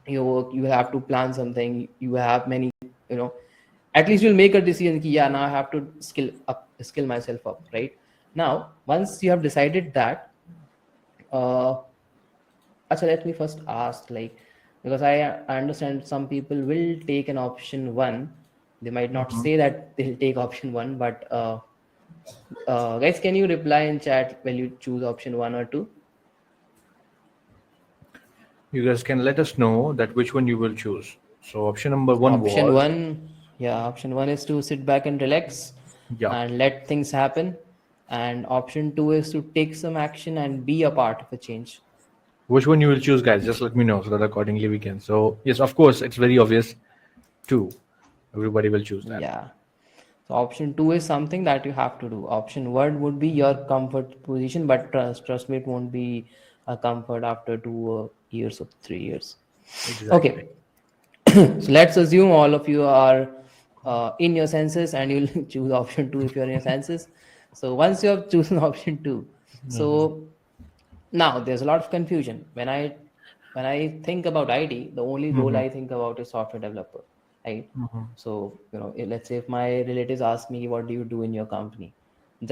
your work, you have to plan something, you have many, you know at least you'll make a decision ki, yeah, now I have to skill myself up, right? Now once you have decided that, uh Acha, let me first ask, like, because I understand some people will take an option one. They might not Mhm. say that they'll take option one, but guys, can you reply in chat when you choose option one or two? You guys can let us know that which one you will choose. So option number one Option was, one, yeah, option one is to sit back and relax yeah. and let things happen. And option two is to take some action and be a part of a change. Which one you will choose, guys? Just let me know so that accordingly we can. So yes, of course, it's very obvious. Two. Everybody will choose that. Yeah. So option two is something that you have to do. Option one would be your comfort position, but trust me, it won't be a comfort after 2 years or 3 years. Exactly. Okay. So let's assume all of you are in your senses and you'll choose option two if you're in your senses. So once you have chosen option two, Hmm. so now there's a lot of confusion. When I think about IT, the only role Hmm. I think about is software developer, right? Hmm. So let's say if my relatives ask me, "What do you do in your company?"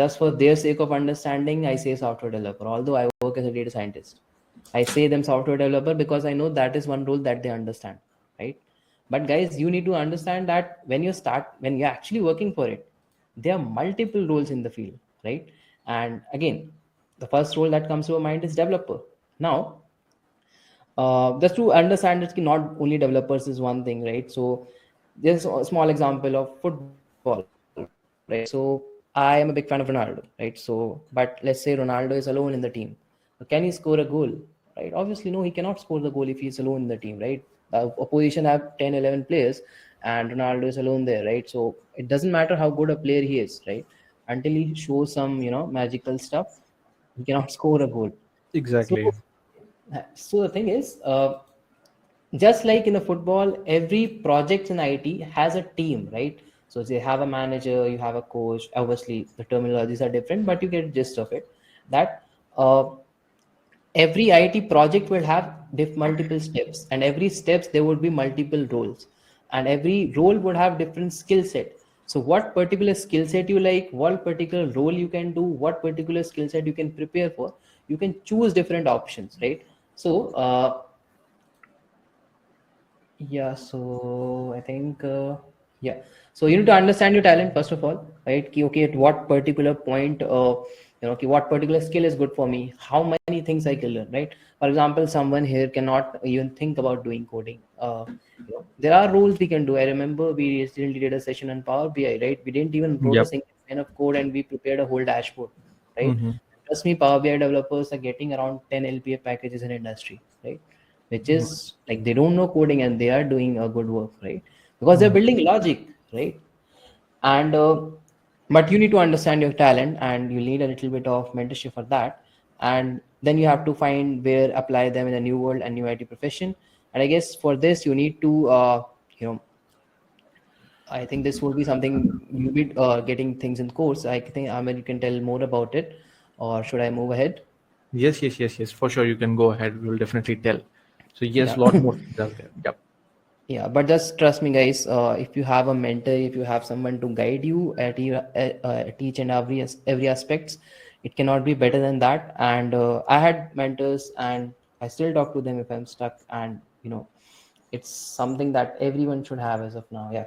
Just for their sake of understanding, I say software developer. Although I work as a data scientist, I say them software developer because I know that is one role that they understand, right? But guys, you need to understand that when you're actually working for it, there are multiple roles in the field, right? And again, the first role that comes to our mind is developer. Now, just to understand that not only developers is one thing, right? So there's a small example of football, right? So I am a big fan of Ronaldo, right? So but let's say Ronaldo is alone in the team. So can he score a goal, right? Obviously no, he cannot score the goal if he's alone in the team, right? The opposition have 10, 11 players and Ronaldo is alone there, right? So it doesn't matter how good a player he is, right? Until he shows some magical stuff, he cannot score a goal. So Exactly. so the thing is, just like in a football, every project in IT has a team, right? So they have a manager, you have a coach. Obviously, the terminologies are different, but you get the gist of it. That every IT project will have multiple steps, and every steps there would be multiple roles, and every role would have different skill set. So, what particular skill set you like, what particular role you can do, what particular skill set you can prepare for, you can choose different options, right? So, yeah, so I think, yeah. So you need to understand your talent first of all, right? Okay, at what particular point, okay, what particular skill is good for me? How many things I can learn, right? For example, someone here cannot even think about doing coding. There are rules we can do. I remember we recently did a session on Power BI, right? We didn't even wrote a Yep. single line of code and we prepared a whole dashboard, right? Hmm. Trust me, Power BI developers are getting around 10 LPA packages in industry, right? Which is like they don't know coding and they are doing a good work, right? Because they're Hmm. building logic, right? And but you need to understand your talent and you need a little bit of mentorship for that. And then you have to find where apply them in a new world and new IT profession. And I guess for this you need to you know I think this will be something you'll be getting things in course. I think Ahmed, you can tell more about it, or should I move ahead? Yes, yes, yes, yes. For sure, you can go ahead. We'll definitely tell. So yes, Yeah. lot more things are there. Yep. Yeah, but just trust me, guys. If you have a mentor, if you have someone to guide you at each and every aspects, it cannot be better than that. And I had mentors, and I still talk to them if I'm stuck. And it's something that everyone should have as of now. Yeah.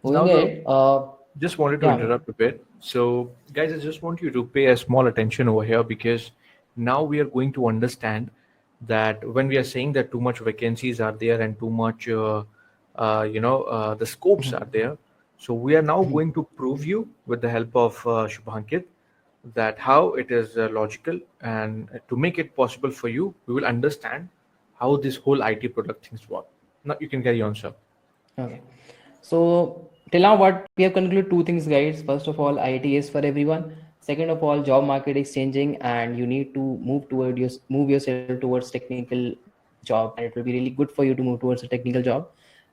Now Moving the ahead. just wanted to Yeah, Amit. interrupt a bit. So, guys, I just want you to pay a small attention over here because now we are going to understand that when we are saying that too much vacancies are there and too much, the scopes are there. So, we are now going to prove you with the help of Shubhankit that how it is logical, and to make it possible for you, we will understand how this whole IT product things work. Now, you can carry on, sir. Okay. So till now, what we have concluded two things, guys. First of all, IT is for everyone. Second of all, job market is changing, and you need to move yourself towards technical job, and it will be really good for you to move towards a technical job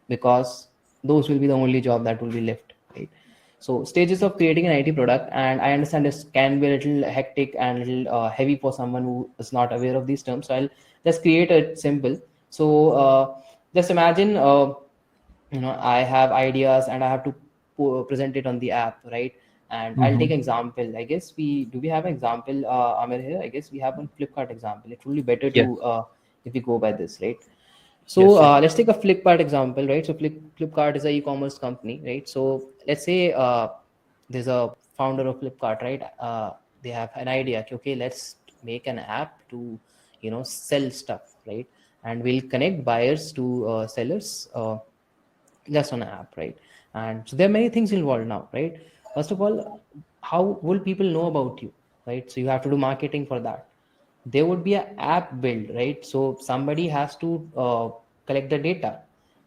because those will be the only job that will be left, right? So stages of creating an IT product, and I understand this can be a little hectic and a little heavy for someone who is not aware of these terms. So I'll just create it simple. So just imagine. I have ideas and I have to present it on the app, right? And I'll take Mm-hmm. example. I guess we have an example, Amir here. I guess we have one Flipkart example. It will be better Yes. to if we go by this, right? So Yes, yes. let's take a Flipkart example, right? So Flipkart is a e-commerce company, right? So let's say there's a founder of Flipkart, right? They have an idea, okay, let's make an app to, sell stuff, right? And we'll connect buyers to sellers just on an app, right? And so there are many things involved now, right? First of all, how will people know about you, right? So you have to do marketing for that. There would be an app build, right? So somebody has to collect the data.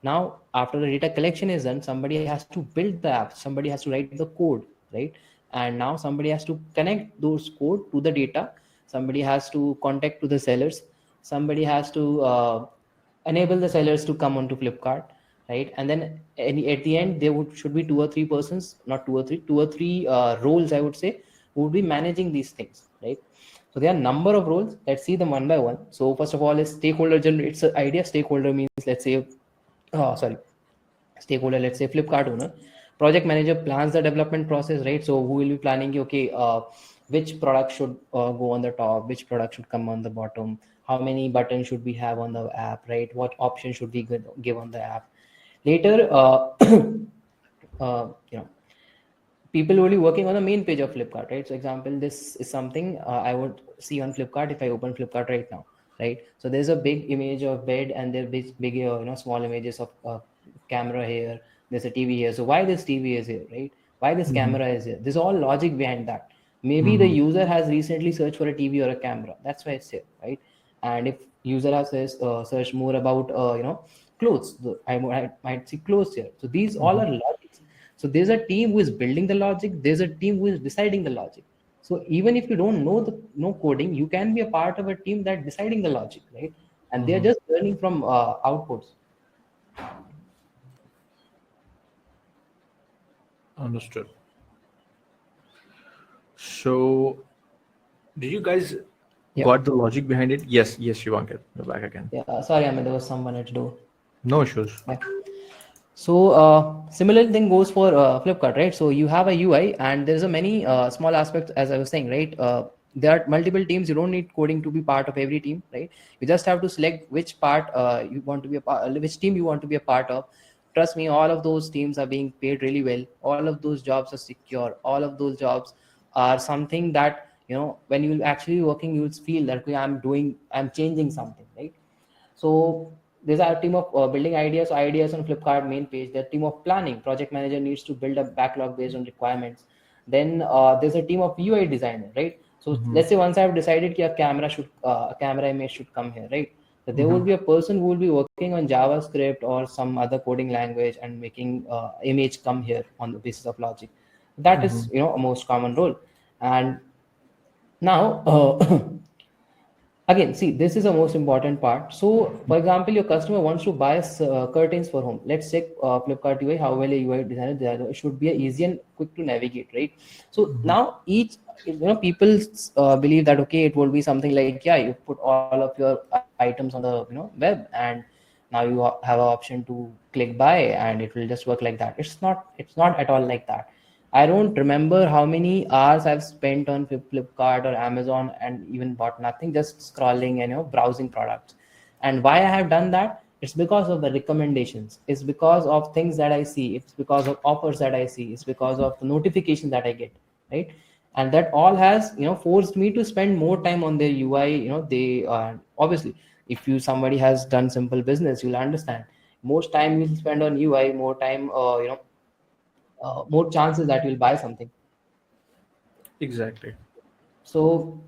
Now after the data collection is done, somebody has to build the app, somebody has to write the code, right? And now somebody has to connect those code to the data, somebody has to contact to the sellers, somebody has to enable the sellers to come onto Flipkart, right? And then at the end there should be two or three persons, not two or three roles, I would say, who would be managing these things, right? So there are number of roles. Let's see them one by one. So first of all is stakeholder generates an idea. Stakeholder means, let's say, sorry, stakeholder, let's say Flipkart owner. Project manager plans the development process, right? So who will be planning, okay, which product should go on the top, which product should come on the bottom, how many buttons should we have on the app, right? What option should we give on the app? Later, you know, people will be working on the main page of Flipkart, right? So example, this is something I would see on Flipkart if I open Flipkart right now, right? So there's a big image of bed and there big small images of camera here. There's a TV here. So why this TV is here, right? Why this Mm-hmm. camera is here? There's all logic behind that. Maybe the Mm-hmm. user has recently searched for a TV or a camera. That's why it's here, right? And if user has searched more about clothes, I might see clothes here. So these all Mm-hmm. are logics. So there's a team who is building the logic. There's a team who is deciding the logic. So even if you don't know the no coding, you can be a part of a team that deciding the logic, right? And they are Mm-hmm. just learning from outputs. Understood. So, did you guys Yeah. got the logic behind it? Yes, yes, Shivankar, you're back again. Yeah. Sorry, I mean there was someone at the door. No issues. Yeah. So similar thing goes for Flipkart, right? So you have a UI, and there's a many small aspects, as I was saying, right? There are multiple teams. You don't need coding to be part of every team, right? You just have to select which part you want to be a part, which team you want to be a part of. Trust me, all of those teams are being paid really well. All of those jobs are secure. All of those jobs are something that when you actually working, you will feel that, okay, I'm changing something, right? So there's a team of building ideas on Flipkart main page. There's a team of planning. Project manager needs to build a backlog based on requirements. Then there's a team of UI designer, right? So Mm-hmm. let's say once I've decided that a camera image should come here, right? So there will Mm-hmm. be a person who will be working on JavaScript or some other coding language and making image come here on the basis of logic. That Mm-hmm. is a most common role. And now again, see, this is the most important part. So for example, your customer wants to buy curtains for home. Let's check Flipkart UI, how well a UI designer they are. It should be easy and quick to navigate, right? So Mm-hmm. now each people believe that, okay, it will be something like, yeah, you put all of your items on the web, and now you have an option to click buy and it will just work like that. It's not at all like that. I don't remember how many hours I've spent on Flipkart or Amazon and even bought nothing, just scrolling and browsing products. And why I have done that? It's because of the recommendations. It's because of things that I see. It's because of offers that I see. It's because of the notifications that I get, right? And that all has forced me to spend more time on their UI. They obviously, if you somebody has done simple business, you'll understand. Most time you'll spend on UI, more time more chances that you'll buy something. Exactly. So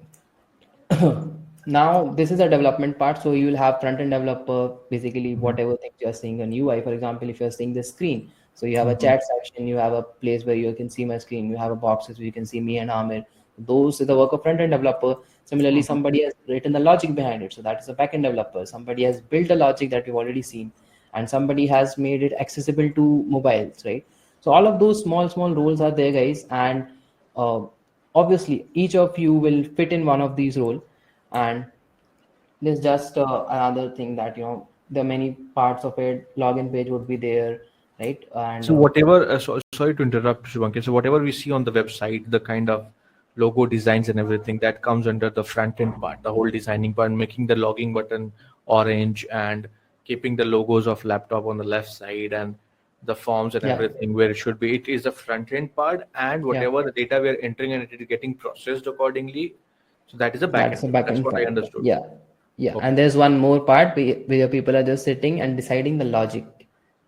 now this is a development part. So you will have front end developer, basically Mm-hmm. whatever things you're seeing on UI. For example, if you're seeing the screen, so you have a Mm-hmm. chat section, you have a place where you can see my screen, you have a boxes where you can see me and Amir. Those is the work of front end developer. Similarly, Mm-hmm. somebody has written the logic behind it, so that is a back end developer. Somebody has built a logic that we've already seen, and somebody has made it accessible to mobiles, right? So all of those small roles are there, guys, and uh, obviously each of you will fit in one of these roles. And there's just another thing that there are many parts of it. Login page would be there, right? And So whatever, sorry to interrupt, Shubhankar. So whatever we see on the website, the kind of logo designs and everything that comes under the front end part, the whole designing part, making the logging button orange and keeping the logos of laptop on the left side and the forms and Yeah. everything where it should be. It is the front end part, and Yeah. whatever the data we are entering and it is getting processed accordingly. So that is the back That's end. the back That's end what I part. understood. Yeah. Yeah. Okay. And there's one more part where people are just sitting and deciding the logic.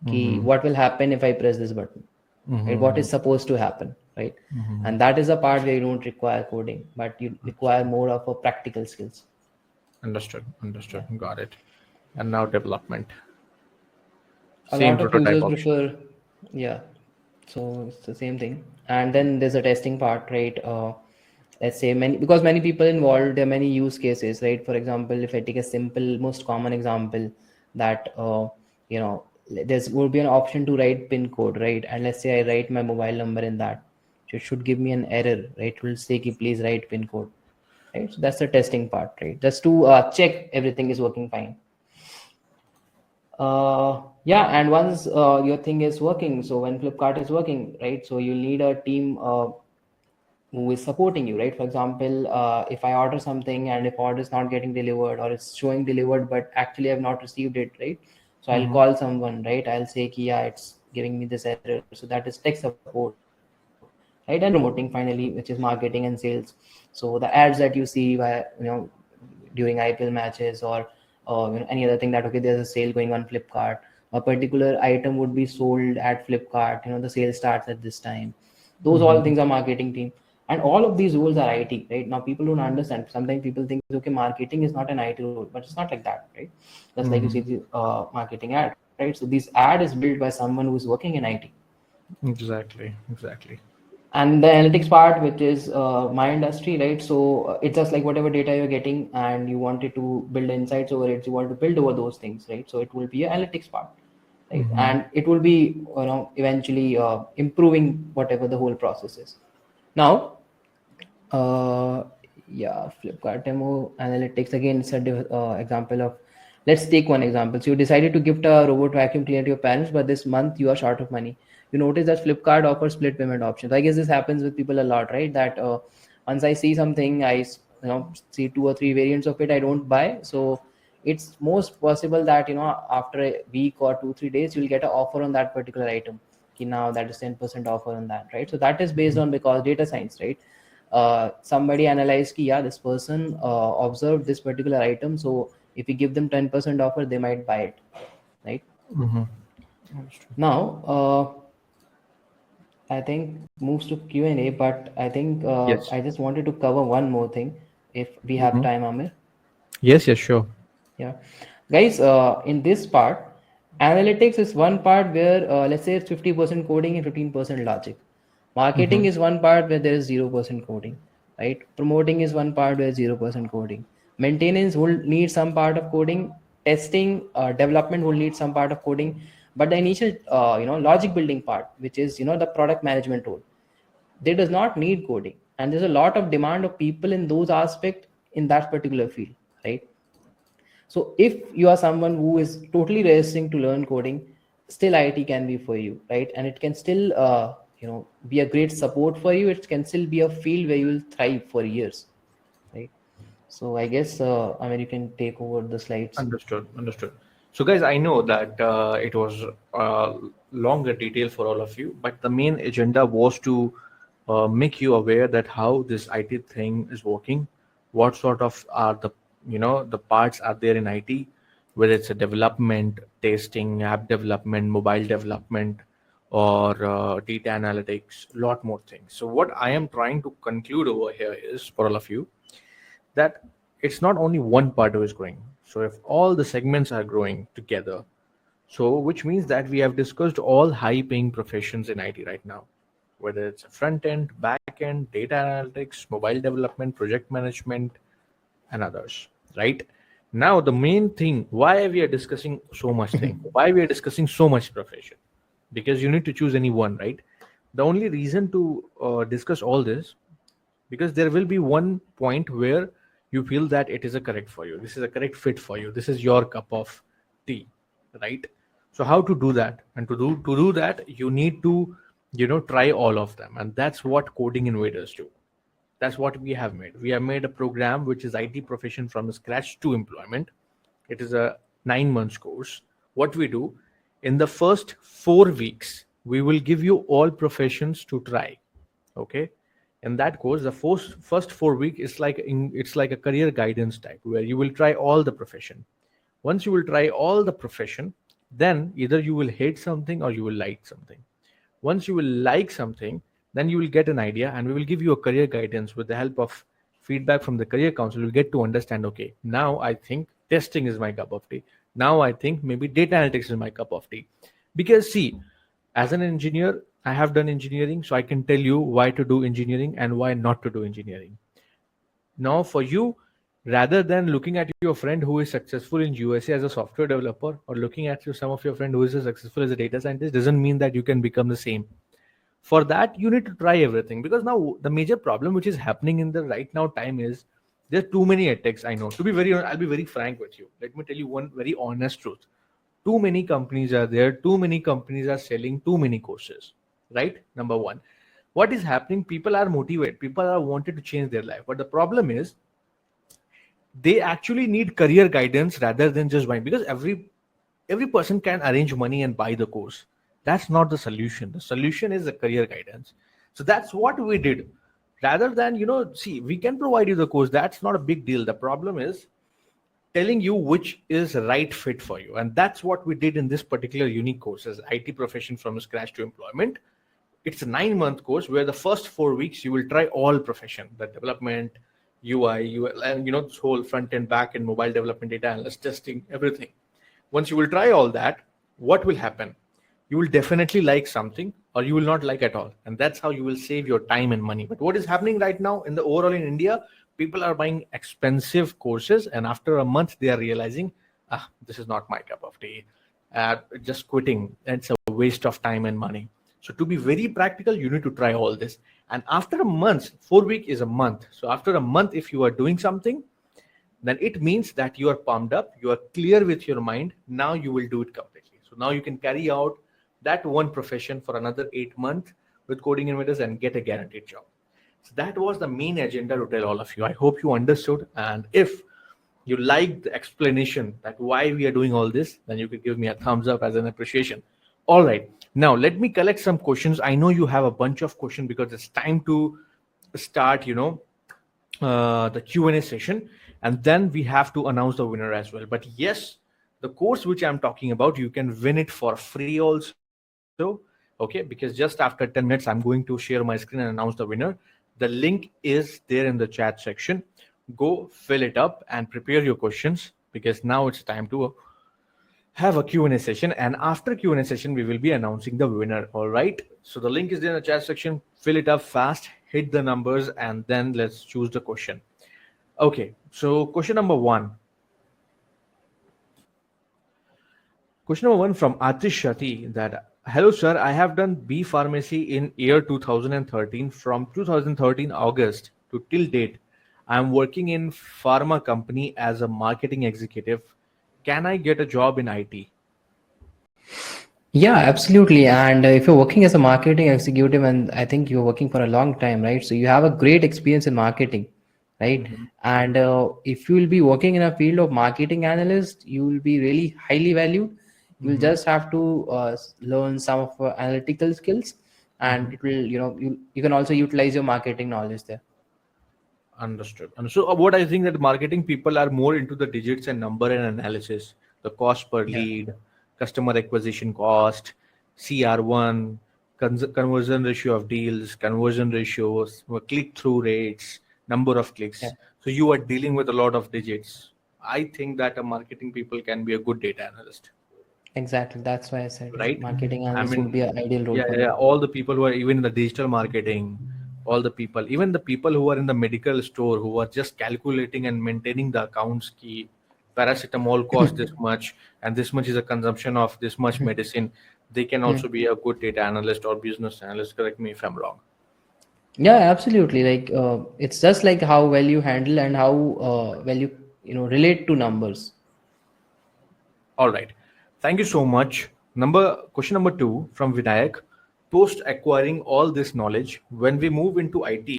Key, Mm-hmm. what will happen if I press this button? Right? What Mm-hmm. is supposed to happen? Right? Mm-hmm. And that is a part where you don't require coding, but you require more of a practical skills. Understood. Understood. Yeah. Got it. And now development. A Same lot of prototype users option. prefer, yeah. So it's the same thing. And then there's a testing part, right? Let's say many, because many people involved, there are many use cases, right? For example, if I take a simple, most common example, that you know, there's would be an option to write pin code, right? And let's say I write my mobile number in that, so it should give me an error, right? It will say, please write pin code, right? So that's the testing part, right? Just to check everything is working fine. Yeah, and once your thing is working, so when Flipkart is working, right, so you need a team who is supporting you, right? For example, if I order something and if order is not getting delivered or it's showing delivered but actually I've not received it, right? So I'll Mm-hmm. call someone, right? I'll say, yeah, it's giving me this error. So that is tech support, right? And then there's promoting finally, which is marketing and sales. So the ads that you see by, during IPL matches, or any other thing, that okay, there's a sale going on Flipkart, a particular item would be sold at Flipkart, the sale starts at this time. Those all Mm-hmm. things are marketing team. And all of these roles are IT, right? Now people don't understand. Sometimes people think, okay, marketing is not an IT role, but it's not like that, right? Just like you see Mm-hmm. the marketing ad, right? So this ad is built by someone who is working in IT. Exactly. Exactly. And the analytics part, which is my industry, right? So it's just like whatever data you're getting and you wanted to build insights over it, you want to build over those things, right? So it will be an analytics part, right? Mm-hmm. And it will be eventually improving whatever the whole process is. Now uh, yeah, Flipkart demo analytics. Again, it's a example of. Let's take one example. So you decided to gift a robot vacuum cleaner to your parents, but this month you are short of money. You notice that Flipkart offers split payment options. I guess this happens with people a lot, right? That once I see something, see two or three variants of it, I don't buy. So it's most possible that after a week or 2 3 days, you'll get an offer on that particular item. Okay, now that is 10% offer on that, right? So that is based on, because data science, right? Somebody analyzed ki, yeah, this person observed this particular item, so if we give them 10% offer, they might buy it, right? Mm-hmm. Understood. Now I think moves to Q&A, but I think Yes. I just wanted to cover one more thing if we have Mm-hmm. time, Amir. Yes. Yes. Sure. Yeah, guys, in this part, analytics is one part where let's say it's 50% coding and 15% logic. Mm-hmm. Marketing is one part where there is 0% coding, right? Promoting is one part where 0% coding. Maintenance will need some part of coding. Testing, development will need some part of coding. But the initial, logic building part, which is the product management role, they does not need coding, and there's a lot of demand of people in those aspects in that particular field, right? So if you are someone who is totally resisting to learn coding, still IT can be for you, right? And it can still be a great support for you. It can still be a field where you will thrive for years, right? So I guess I mean, you can take over the slides. Understood. Understood. So, guys, I know that it was longer detail for all of you, but the main agenda was to make you aware that how this IT thing is working, what sort of are the the parts are there in IT, whether it's a development, testing, app development, mobile development, or data analytics, lot more things. So, what I am trying to conclude over here is for all of you that it's not only one part who is growing. So if all the segments are growing together, so which means that we have discussed all high paying professions in IT right now, whether it's a front end, back end, data analytics, mobile development, project management, and others, right? Now the main thing why we are discussing so much thing, why we are discussing so much profession, because you need to choose any one, right? The only reason to discuss all this, because there will be one point where you feel that it is a correct for you, this is a correct fit for you, this is your cup of tea, right? So how to do that, and to do that you need to try all of them, and that's what coding invaders do. That's what we have made a program which is IT profession from scratch to employment. It is a 9 months course, what we do in the first 4 weeks, we will give you all professions to try. Okay. In that course, the first 4 week is it's like a career guidance type where you will try all the profession. Once you will try all the profession, then either you will hate something or you will like something. Once you will like something, then you will get an idea, and we will give you a career guidance with the help of feedback from the career council. You'll get to understand, okay, now I think testing is my cup of tea. Now I think maybe data analytics is my cup of tea. Because see, as an engineer, I have done engineering, so I can tell you why to do engineering and why not to do engineering. Now, for you, rather than looking at your friend who is successful in USA as a software developer, or looking at some of your friend who is successful as a data scientist, doesn't mean that you can become the same. For that, you need to try everything, because now the major problem which is happening in the right now time is there are too many attacks. I know. To be very, I'll be very frank with you. Let me tell you one very honest truth. Too many companies are there. Too many companies are selling too many courses. Right? Number one. What is happening? People are motivated. People are wanted to change their life. But the problem is they actually need career guidance rather than just buying, because every person can arrange money and buy the course. That's not the solution. The solution is the career guidance. So that's what we did. Rather than, see, we can provide you the course. That's not a big deal. The problem is telling you which is right fit for you. And that's what we did in this particular unique course as IT profession from scratch to employment. It's a 9 month course where the first 4 weeks you will try all profession, the development, UI, UL, and this whole front end, back end, mobile development, data analyst, testing, everything. Once you will try all that, what will happen? You will definitely like something or you will not like at all. And that's how you will save your time and money. But what is happening right now in the overall in India, people are buying expensive courses and after a month they are realizing, this is not my cup of tea. Just quitting. It's a waste of time and money. So to be very practical, you need to try all this. And after a month, 4 week is a month. So after a month, if you are doing something, then it means that you are pumped up, you are clear with your mind. Now you will do it completely. So now you can carry out that one profession for another 8 months with coding invaders and get a guaranteed job. So that was the main agenda to tell all of you. I hope you understood. And if you like the explanation that why we are doing all this, then you could give me a thumbs up as an appreciation. All right. Now let me collect some questions. I know you have a bunch of questions because it's time to start, the Q&A session, and then we have to announce the winner as well. But yes, the course which I'm talking about, you can win it for free also. Okay, because just after 10 minutes, I'm going to share my screen and announce the winner. The link is there in the chat section. Go fill it up and prepare your questions, because now it's time to have a Q&A session, and after Q&A session we will be announcing the winner. All right, so the link is there in the chat section. Fill it up fast, hit the numbers, and then let's choose the question. Okay, so question number one from Atish Shati, that hello sir, I have done B pharmacy in year 2013. From 2013 August to till date, I am working in pharma company as a marketing executive. Can I get a job in IT? Yeah, absolutely. And if you're working as a marketing executive, and I think you're working for a long time, right? So you have a great experience in marketing, right? Mhm. And if you will be working in a field of marketing analyst, you will be really highly valued. You'll Mhm. just have to learn some of analytical skills, and Mhm. it will, you can also utilize your marketing knowledge there. Understood. And so, what I think that marketing people are more into the digits and number and analysis, the cost per Yeah, lead, customer acquisition cost, CR1, conversion ratio of deals, conversion ratios, click through rates, number of yeah, clicks. So you are dealing with a lot of digits. I think that a marketing people can be a good data analyst, exactly. That's why I said like right? marketing I analyst would be mean, an ideal role yeah, for yeah, yeah. them. All the people who are even in the digital marketing, all the people, even the people who are in the medical store who are just calculating and maintaining the accounts key, paracetamol costs this much, and this much is a consumption of this much medicine. They can Hmm. also be a good data analyst or business analyst. Correct me if I'm wrong. Yeah, absolutely. Like it's just like how well you handle and how well you relate to numbers. All right. Thank you so much. Question number two from Vinayak. Post acquiring all this knowledge, when we move into IT,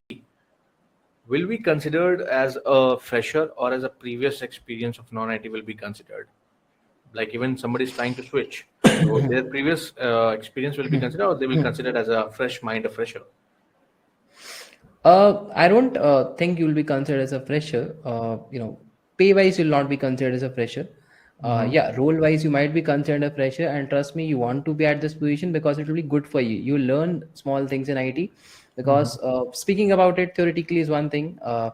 will be considered as a fresher or as a previous experience of non-IT will be considered? Like even somebody is trying to switch, so their previous experience will be considered, or they will consider it as a fresh mind, a fresher. I don't think you'll be considered as a fresher. Pay wise, you'll not be considered as a fresher. Mm-hmm. Yeah, role wise, you might be considered a fresher, and trust me, you want to be at this position because it will be good for you. You learn small things in IT Mm-hmm. because speaking about it theoretically is one thing, and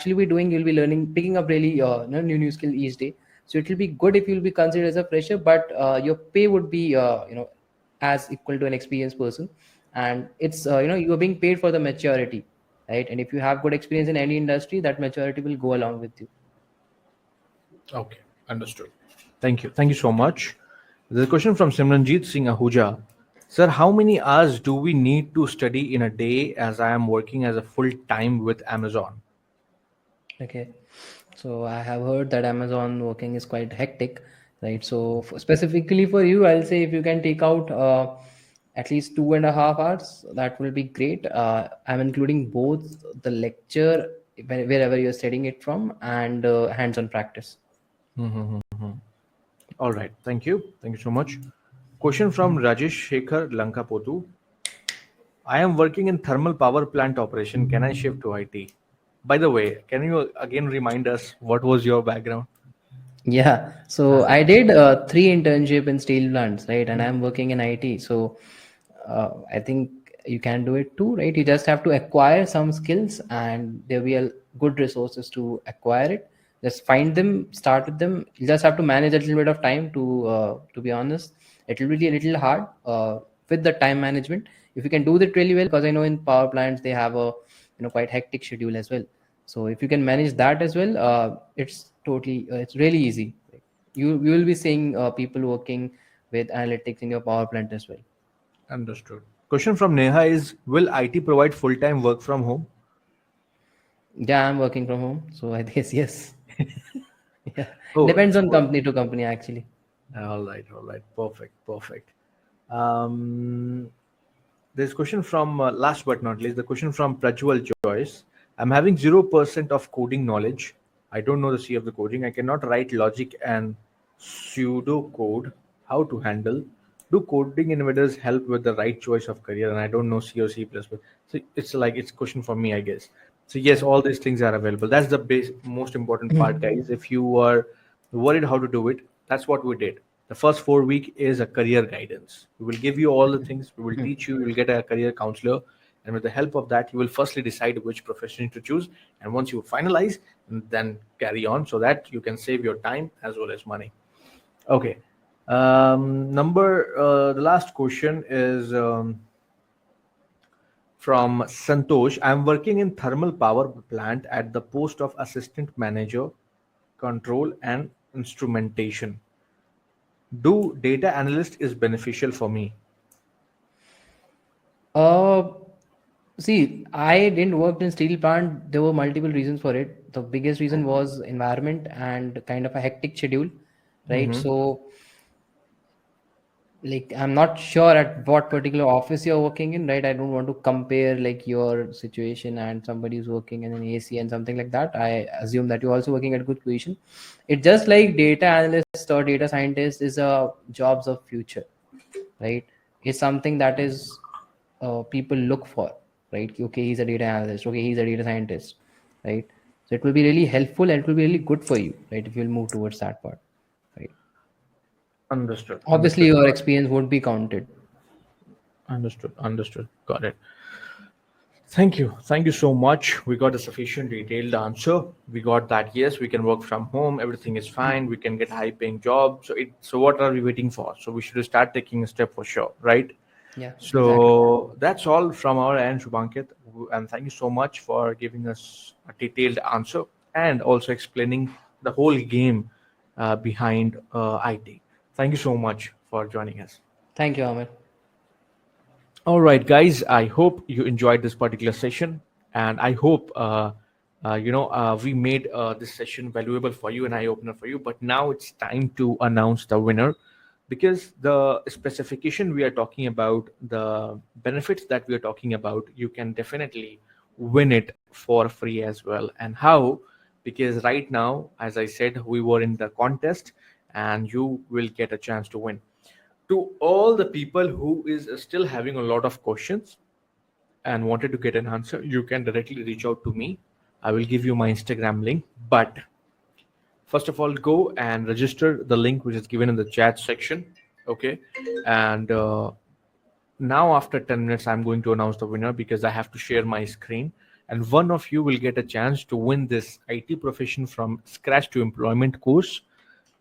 you'll be learning, picking up really new skill each day. So it will be good if you'll be considered as a fresher, but your pay would be as equal to an experienced person, and it's you are being paid for the maturity, right? And if you have good experience in any industry, that maturity will go along with you. Okay, understood. Thank you so much. There's a question from Simranjeet Singh Ahuja. Sir, how many hours do we need to study in a day, as I am working as a full time with Amazon? Okay, so I have heard that Amazon working is quite hectic, right? So specifically for you, I'll say if you can take out at least 2.5 hours, that will be great. I'm including both the lecture wherever you're studying it from and hands-on practice. All right, thank you. Thank you so much. Question from Rajesh Shekhar Lankapotu. I am working in thermal power plant operation. Can I shift to IT? By the way, can you again remind us what was your background? Yeah, so I did three internship in steel plants, right? And I'm working in IT, so I think you can do it too, right? You just have to acquire some skills, and there'll be a good resources to acquire it. Just find them, start with them. You just have to manage a little bit of time to be honest. It will be a little hard with the time management. If you can do that really well, because I know in power plants they have a quite hectic schedule as well. So if you can manage that as well, it's really easy. Like, you will be seeing people working with analytics in your power plant as well. Understood. Question from Neha is: will IT provide full time work from home? Yeah, I'm working from home, so I guess yes. Yeah, Oh, depends on company to company actually. all right, perfect, perfect. Um, there's question from last but not least, the question from Prajwal Joyce. I'm having 0% of coding knowledge. I don't know the C of the coding. I cannot write logic and pseudo code. How to handle? Do coding invaders help with the right choice of career? And I don't know C or C plus plus. So it's like it's question for me, I guess. So yes, all these things are available. That's the most important part, guys. If you are worried how to do it, that's what we did. The first 4 week is a career guidance. We will give you all the things. We will teach you. You will get a career counselor, and with the help of that, you will firstly decide which profession to choose. And once you finalize, then carry on so that you can save your time as well as money. Okay. The last question is from Santosh. I'm working in thermal power plant at the post of assistant manager, control and instrumentation. Do data analyst is beneficial for me? Uh, See, I didn't work in steel plant. There were multiple reasons for it. The biggest reason was environment and kind of a hectic schedule, right? Mm-hmm. So like I'm not sure at what particular office you're working in, right? I don't want to compare like your situation and somebody who's working in an AC and something like that. I assume that you're also working at a good position. It's just like data analyst or data scientist is a jobs of future, right? It's something that is people look for, right? Okay, he's a data analyst, okay, he's a data scientist, right? So it will be really helpful and it will be really good for you, right, if you'll move towards that part, right? Understood. Obviously Understood. your Got it. experience won't be counted. Understood. Understood. Got it. Thank you. Thank you so much. We got a sufficient detailed answer. We got that yes, we can work from home. Everything is fine. We can get high paying job. So what are we waiting for? So we should start taking a step for sure, right? Yeah, exactly. So that's all from our end, Shubhankit. And thank you so much for giving us a detailed answer and also explaining the whole game behind IT. Thank you so much for joining us. Thank you, Amir. All right, guys. I hope you enjoyed this particular session, and I hope we made this session valuable for you, an eye opener for you. But now it's time to announce the winner, because the specification we are talking about, the benefits that we are talking about, you can definitely win it for free as well. And how? Because right now, as I said, we were in the contest, and you will get a chance to win. To all the people who is still having a lot of questions and wanted to get an answer, you can directly reach out to me. I will give you my Instagram link. But first of all, go and register the link which is given in the chat section. Okay. And now, after 10 minutes, I'm going to announce the winner because I have to share my screen. And one of you will get a chance to win this IT Profession from Scratch to Employment course,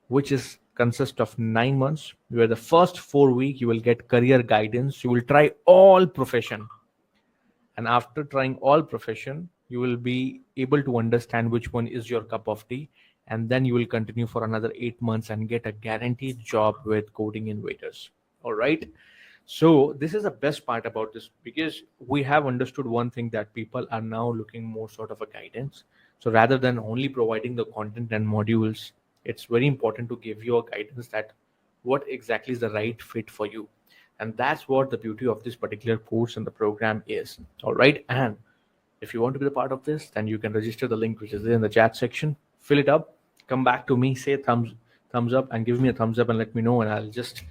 which is consists of 9 months, where the first 4 week you will get career guidance. You will try all profession, and after trying all profession you will be able to understand which one is your cup of tea, and then you will continue for another 8 months and get a guaranteed job with coding invaders. All right. So this is the best part about this, because we have understood one thing, that people are now looking more sort of a guidance. So rather than only providing the content and modules, it's very important to give you a guidance that what exactly is the right fit for you. And that's what the beauty of this particular course and the program is. All right. And if you want to be the part of this, then you can register the link which is there in the chat section, fill it up, come back to me, say thumbs up, and give me a thumbs up and let me know, and I'll just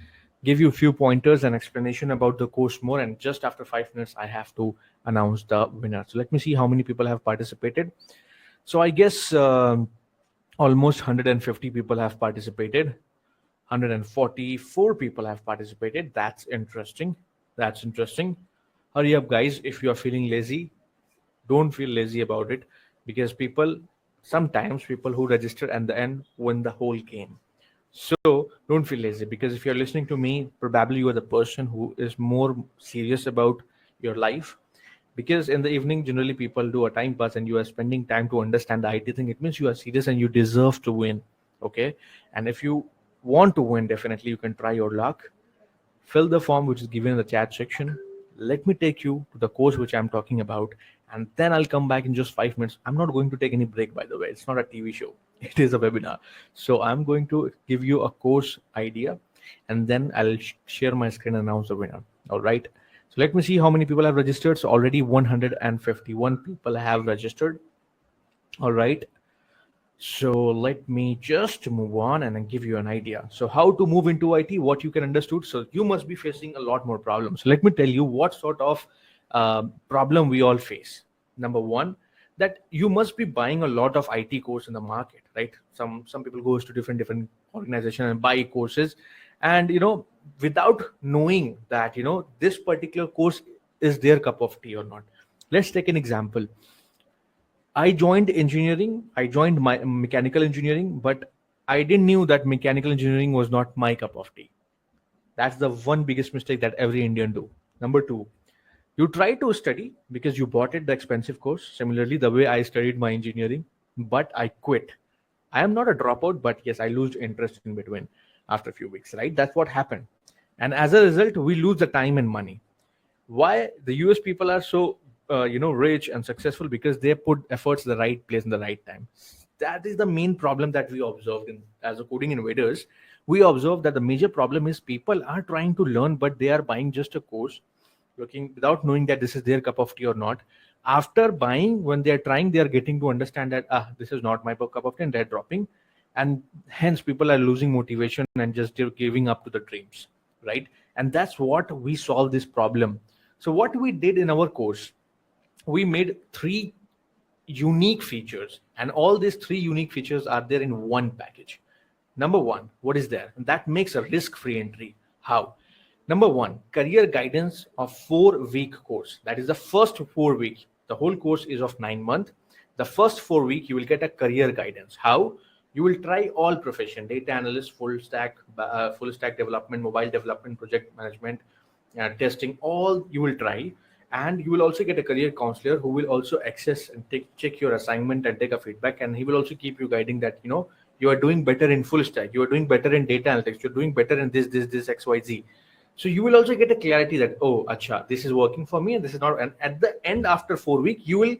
give you a few pointers and explanation about the course more. And just after 5 minutes, I have to announce the winner. So let me see how many people have participated. So I guess almost 150 people have participated. 144 people have participated. That's interesting. That's interesting. Hurry up, guys. If you are feeling lazy, don't feel lazy about it, because sometimes people who register at the end win the whole game. So don't feel lazy, because if you're listening to me, probably you are the person who is more serious about your life. Because in the evening, generally people do a time pass, and you are spending time to understand the IT thing. It means you are serious and you deserve to win. Okay. And if you want to win, definitely you can try your luck. Fill the form which is given in the chat section. Let me take you to the course which I'm talking about, and then I'll come back in just 5 minutes. I'm not going to take any break, by the way. It's not a TV show, it is a webinar. So I'm going to give you a course idea, and then I'll share my screen and announce the winner. All right. So let me see how many people have registered. So already 151 people have registered. All right. So let me just move on and then give you an idea. So how to move into IT, what you can understood. So you must be facing a lot more problems. So let me tell you what sort of problem we all face. Number one, that you must be buying a lot of IT course in the market, right? Some people goes to different organization and buy courses, and without knowing that this particular course is their cup of tea or not. Let's take an example. I joined engineering. I joined my mechanical engineering, but I didn't knew that mechanical engineering was not my cup of tea. That's the one biggest mistake that every Indian do. Number two, you try to study because you bought it the expensive course. Similarly, the way I studied my engineering, but I quit. I am not a dropout, but yes, I lose interest in between after a few weeks, right? That's what happened. And as a result, we lose the time and money. Why the US people are so rich and successful? Because they put efforts in the right place in the right time. That is the main problem that we observed in as a coding invaders. We observe that the major problem is people are trying to learn, but they are buying just a course, looking without knowing that this is their cup of tea or not. After buying, when they are trying, they are getting to understand that this is not my cup of tea, and they're dropping, and hence people are losing motivation and just giving up to the dreams, right? And that's what we solve this problem. So what we did in our course, we made three unique features, and all these three unique features are there in one package. Number one, what is there? That makes a risk-free entry. How? Number one, career guidance of 4 week course. That is the first 4 week. The whole course is of 9 months. The first 4 week, you will get a career guidance. How? You will try all profession: data analyst, full stack development, mobile development, project management, testing. All you will try, and you will also get a career counselor who will also access and check your assignment and take a feedback, and he will also keep you guiding that you are doing better in full stack, you are doing better in data analytics, you're doing better in this XYZ. So you will also get a clarity that, oh, acha, this is working for me and this is not. And at the end, after 4 weeks, you will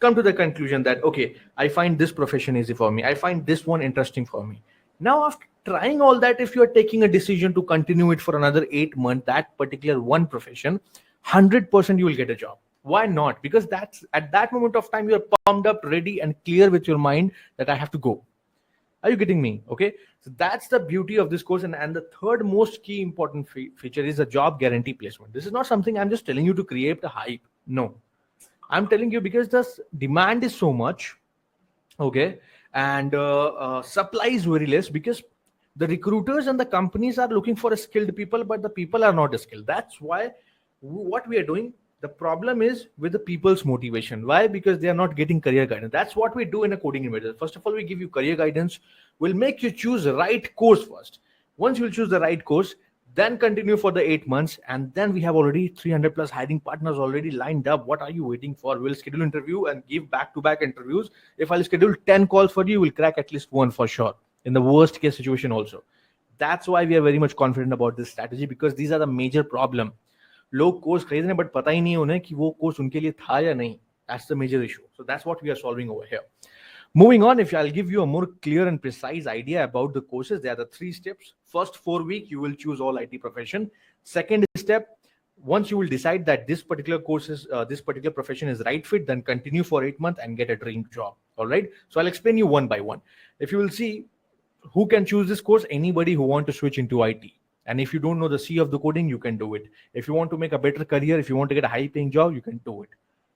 come to the conclusion that, okay, I find this profession easy for me, I find this one interesting for me. Now, after trying all that, if you are taking a decision to continue it for another 8 months, that particular one profession, 100% you will get a job. Why not? Because that's at that moment of time, you're pumped up, ready, and clear with your mind that I have to go. Are you getting me? Okay. So that's the beauty of this course. And the third most key important feature is a job guarantee placement. This is not something I'm just telling you to create a hype. No, I'm telling you because the demand is so much, okay, and supply is very less because the recruiters and the companies are looking for a skilled people, but the people are not skilled. That's why what we are doing. The problem is with the people's motivation. Why? Because they are not getting career guidance. That's what we do in a coding invader. First of all, we give you career guidance. We'll make you choose the right course first. Once you'll choose the right course, then continue for the 8 months, and then we have already 300 plus hiring partners already lined up. What are you waiting for? We'll schedule interview and give back-to-back interviews. If I'll schedule 10 calls for you, we'll crack at least one for sure, in the worst case situation also. That's why we are very much confident about this strategy, because these are the major problem. लोग course खरीद रहे हैं but पता ही नहीं उन्हें कि वो course उनके लिए था या नहीं. That's the major issue. So that's what we are solving over here. Moving on, if I'll give you a more clear and precise idea about the courses, there are the 3 steps. First 4 weeks, you will choose all IT profession. Second step, once you will decide that this particular course is, this particular profession is right fit, then continue for 8 months and get a dream job. All right. So I'll explain you one by one. If you will see who can choose this course, anybody who want to switch into IT. And if you don't know the C of the coding, you can do it. If you want to make a better career, if you want to get a high paying job, you can do it.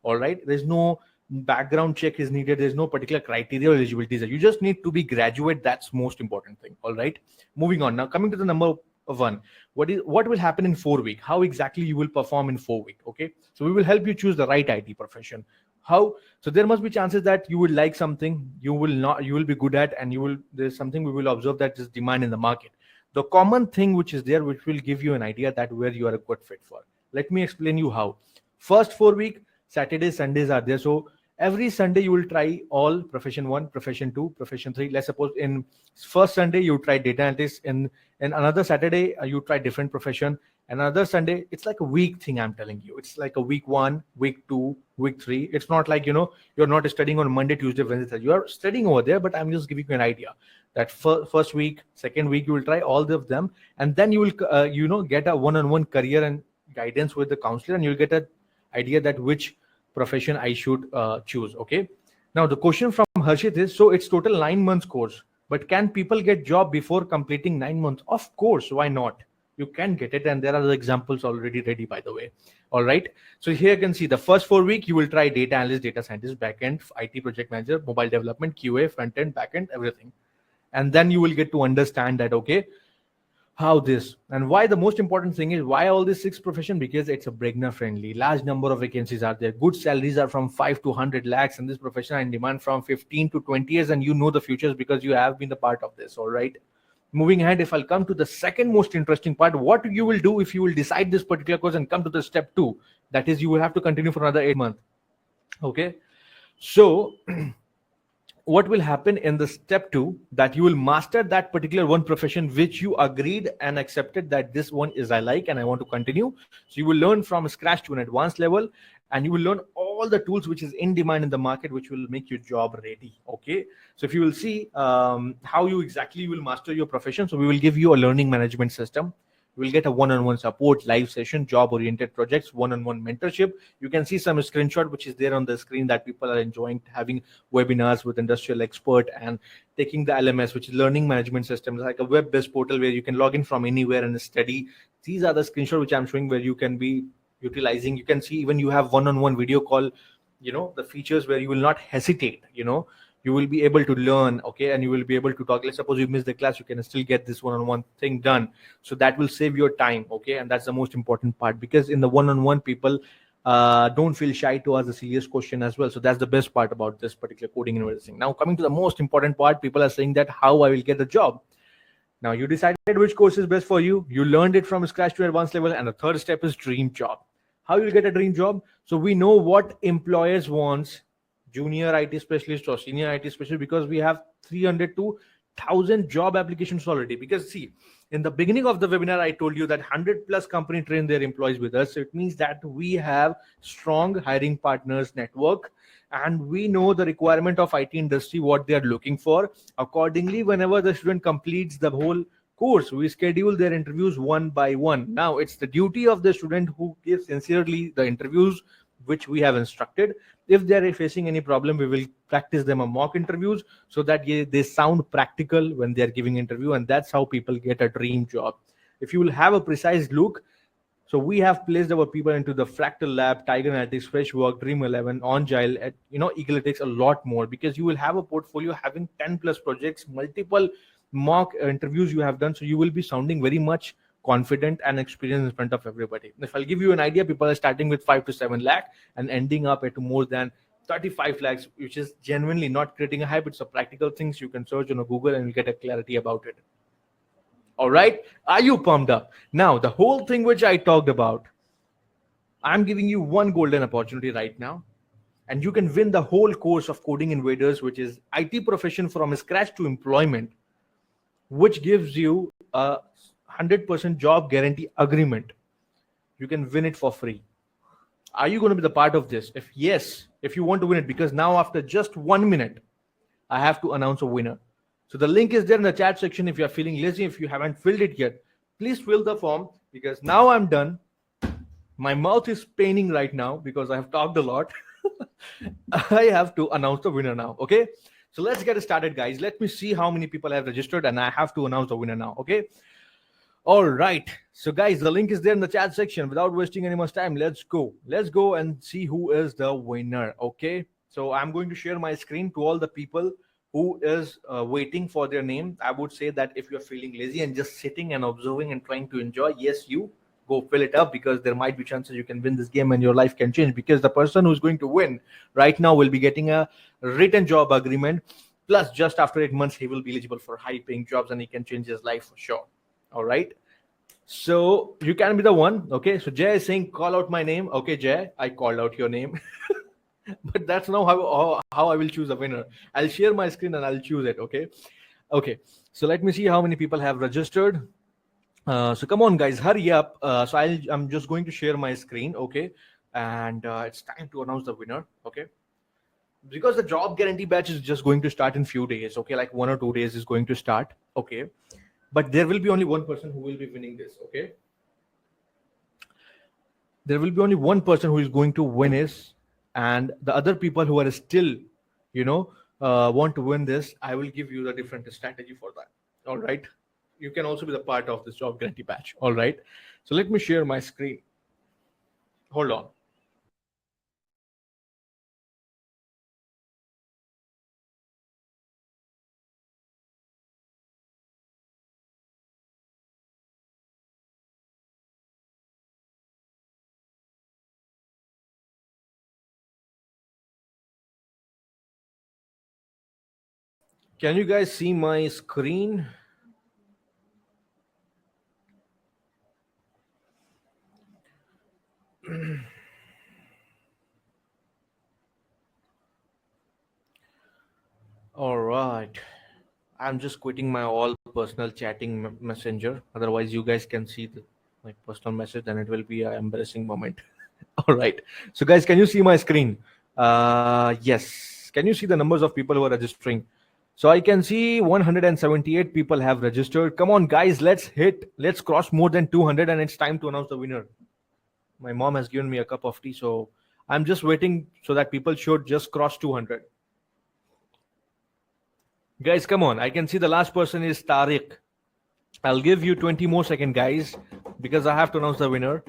All right. There's no background check is needed. There's no particular criteria or eligibility. You just need to be graduate. That's most important thing. All right. Moving on. Now coming to the number 1. What will happen in 4 weeks? How exactly you will perform in 4 weeks? Okay. So we will help you choose the right IT profession. How? So there must be chances that you will like something, you will be good at, and there's something we will observe that is demand in the market. The common thing which is there, which will give you an idea that where you are a good fit for. Let me explain you how. First 4 weeks, Saturdays, Sundays are there. So every Sunday you will try all profession 1, profession 2, profession 3. Let's suppose in first Sunday you try data analyst, in another Saturday you try different profession, another Sunday. It's like a week thing, I'm telling you. It's like a week 1, week 2, week 3. It's not like, you're not studying on Monday, Tuesday, Wednesday. You are studying over there, but I'm just giving you an idea that first week, second week, you will try all of them, and then you will get a one-on-one career and guidance with the counselor, and you'll get an idea that which profession I should choose. Okay. Now the question from Harshit is, so it's total 9 months course, but can people get job before completing 9 months? Of course, why not? You can get it, and there are the examples already ready, by the way. All right. So here you can see the first 4 weeks, you will try data analyst, data scientist, backend, IT project manager, mobile development, QA, front end, backend, everything. And then you will get to understand that, okay, how this and why. The most important thing is why all these 6 profession, because it's a beginner friendly. Large number of vacancies are there. Good salaries are from 5 to 100 lakhs, and this profession are in demand from 15 to 20 years, and you know the futures because you have been the part of this. All right. Moving ahead, if I'll come to the second most interesting part, what you will do if you will decide this particular course and come to the step 2, that is you will have to continue for another 8 months. Okay. So what will happen in the step 2, that you will master that particular one profession which you agreed and accepted that this one is I like and I want to continue. So you will learn from scratch to an advanced level, and you will learn all the tools which is in demand in the market, which will make you job ready. Okay. So if you will see how you exactly will master your profession, so we will give you a learning management system. You will get a one-on-one support, live session, job-oriented projects, one-on-one mentorship. You can see some screenshot which is there on the screen that people are enjoying having webinars with industrial expert and taking the LMS, which is learning management system, like a web-based portal where you can log in from anywhere and study. These are the screenshots which I'm showing where you can be utilizing. You can see even you have one-on-one video call, the features where you will not hesitate, you will be able to learn, okay, and you will be able to talk. Let's suppose you miss the class, you can still get this one-on-one thing done. So that will save your time, okay, and that's the most important part, because in the one-on-one, people don't feel shy to ask a serious question as well. So that's the best part about this particular coding and everything. Now coming to the most important part, people are saying that how I will get the job. Now you decided which course is best for you. You learned it from scratch to advanced level, and the third step is dream job. How you will get a dream job? So we know what employers wants, junior IT specialist or senior IT specialist, because we have 300 to 1,000 job applications already. Because see, in the beginning of the webinar, I told you that 100 plus company train their employees with us. So it means that we have strong hiring partners network, and we know the requirement of IT industry, what they are looking for. Accordingly, whenever the student completes the whole course, we schedule their interviews one by one. Now it's the duty of the student who gives sincerely the interviews, which we have instructed. If they are facing any problem, we will practice them a mock interviews so that they sound practical when they are giving interview, and that's how people get a dream job. If you will have a precise look, so we have placed our people into the Fractal Lab, Tiger Analytics, Freshwork, Dream 11, OnGile, at Eagletics, a lot more, because you will have a portfolio having 10 plus projects, multiple mock interviews you have done. So you will be sounding very much confident and experienced in front of everybody. If I'll give you an idea, people are starting with 5 to 7 lakh and ending up at more than 35 lakhs, which is genuinely not creating a hype. It's a practical things. You can search on a Google and you'll get a clarity about it. All right. Are you pumped up? Now, the whole thing which I talked about, I'm giving you one golden opportunity right now, and you can win the whole course of Coding Invaders, which is IT profession from scratch to employment, which gives you a 100% job guarantee agreement. You can win it for free. Are you going to be the part of this? If yes, if you want to win it, because now after just 1 minute, I have to announce a winner. So the link is there in the chat section. If you are feeling lazy, if you haven't filled it yet, please fill the form, because now I'm done. My mouth is paining right now because I have talked a lot. I have to announce the winner now. Okay. So let's get started, guys. Let me see how many people have registered, and I have to announce the winner now. Okay. All right. So, guys, the link is there in the chat section. Without wasting any more time, let's go. Let's go and see who is the winner. Okay. So, I'm going to share my screen to all the people who is waiting for their name. I would say that if you're feeling lazy and just sitting and observing and trying to enjoy, yes, you go fill it up, because there might be chances you can win this game and your life can change, because the person who's going to win right now will be getting a written job agreement. Plus, just after 8 months, he will be eligible for high paying jobs and he can change his life for sure. All right. So you can be the one. Okay. So Jay is saying, call out my name. Okay, Jay, I called out your name. But that's not how I will choose a winner. I'll share my screen and I'll choose it. Okay. Okay. So let me see how many people have registered. So come on, guys, hurry up. So I'm just going to share my screen. Okay. And it's time to announce the winner. Okay. Because the job guarantee batch is just going to start in few days. Okay. Like 1 or 2 days is going to start. Okay. But there will be only one person who will be winning this. Okay. There will be only one person who is going to win this, and the other people who are still, want to win this, I will give you the different strategy for that. All right. You can also be the part of this job guarantee batch. All right. So let me share my screen. Hold on. Can you guys see my screen? All right. I'm just quitting my all personal chatting messenger. Otherwise, you guys can see the like personal message, and it will be an embarrassing moment. All right. So, guys, can you see my screen? Yes. Can you see the numbers of people who are registering? So I can see 178 people have registered. Come on, guys, let's cross more than 200, and it's time to announce the winner. My mom has given me a cup of tea, so I'm just waiting so that people should just cross 200. Guys, come on. I can see the last person is Tariq. I'll give you 20 more seconds, guys, because I have to announce the winner.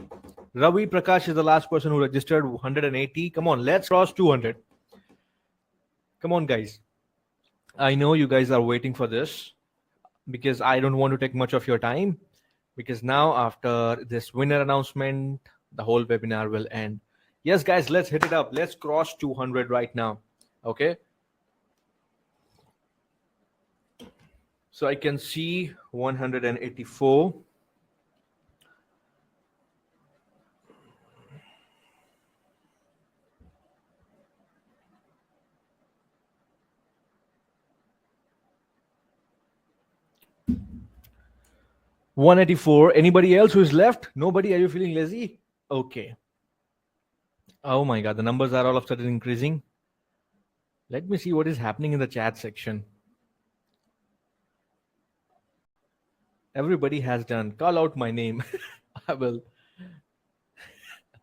Ravi Prakash is the last person who registered, 180. Come on, let's cross 200. Come on, guys. I know you guys are waiting for this, because I don't want to take much of your time, because now after this winner announcement, the whole webinar will end. Yes, guys, let's hit it up. Let's cross 200 right now. Okay. So I can see 184. $184. Anybody else who is left? Nobody? Are you feeling lazy? Okay. Oh my God, the numbers are all of a sudden increasing. Let me see what is happening in the chat section. Everybody has done. Call out my name. I will.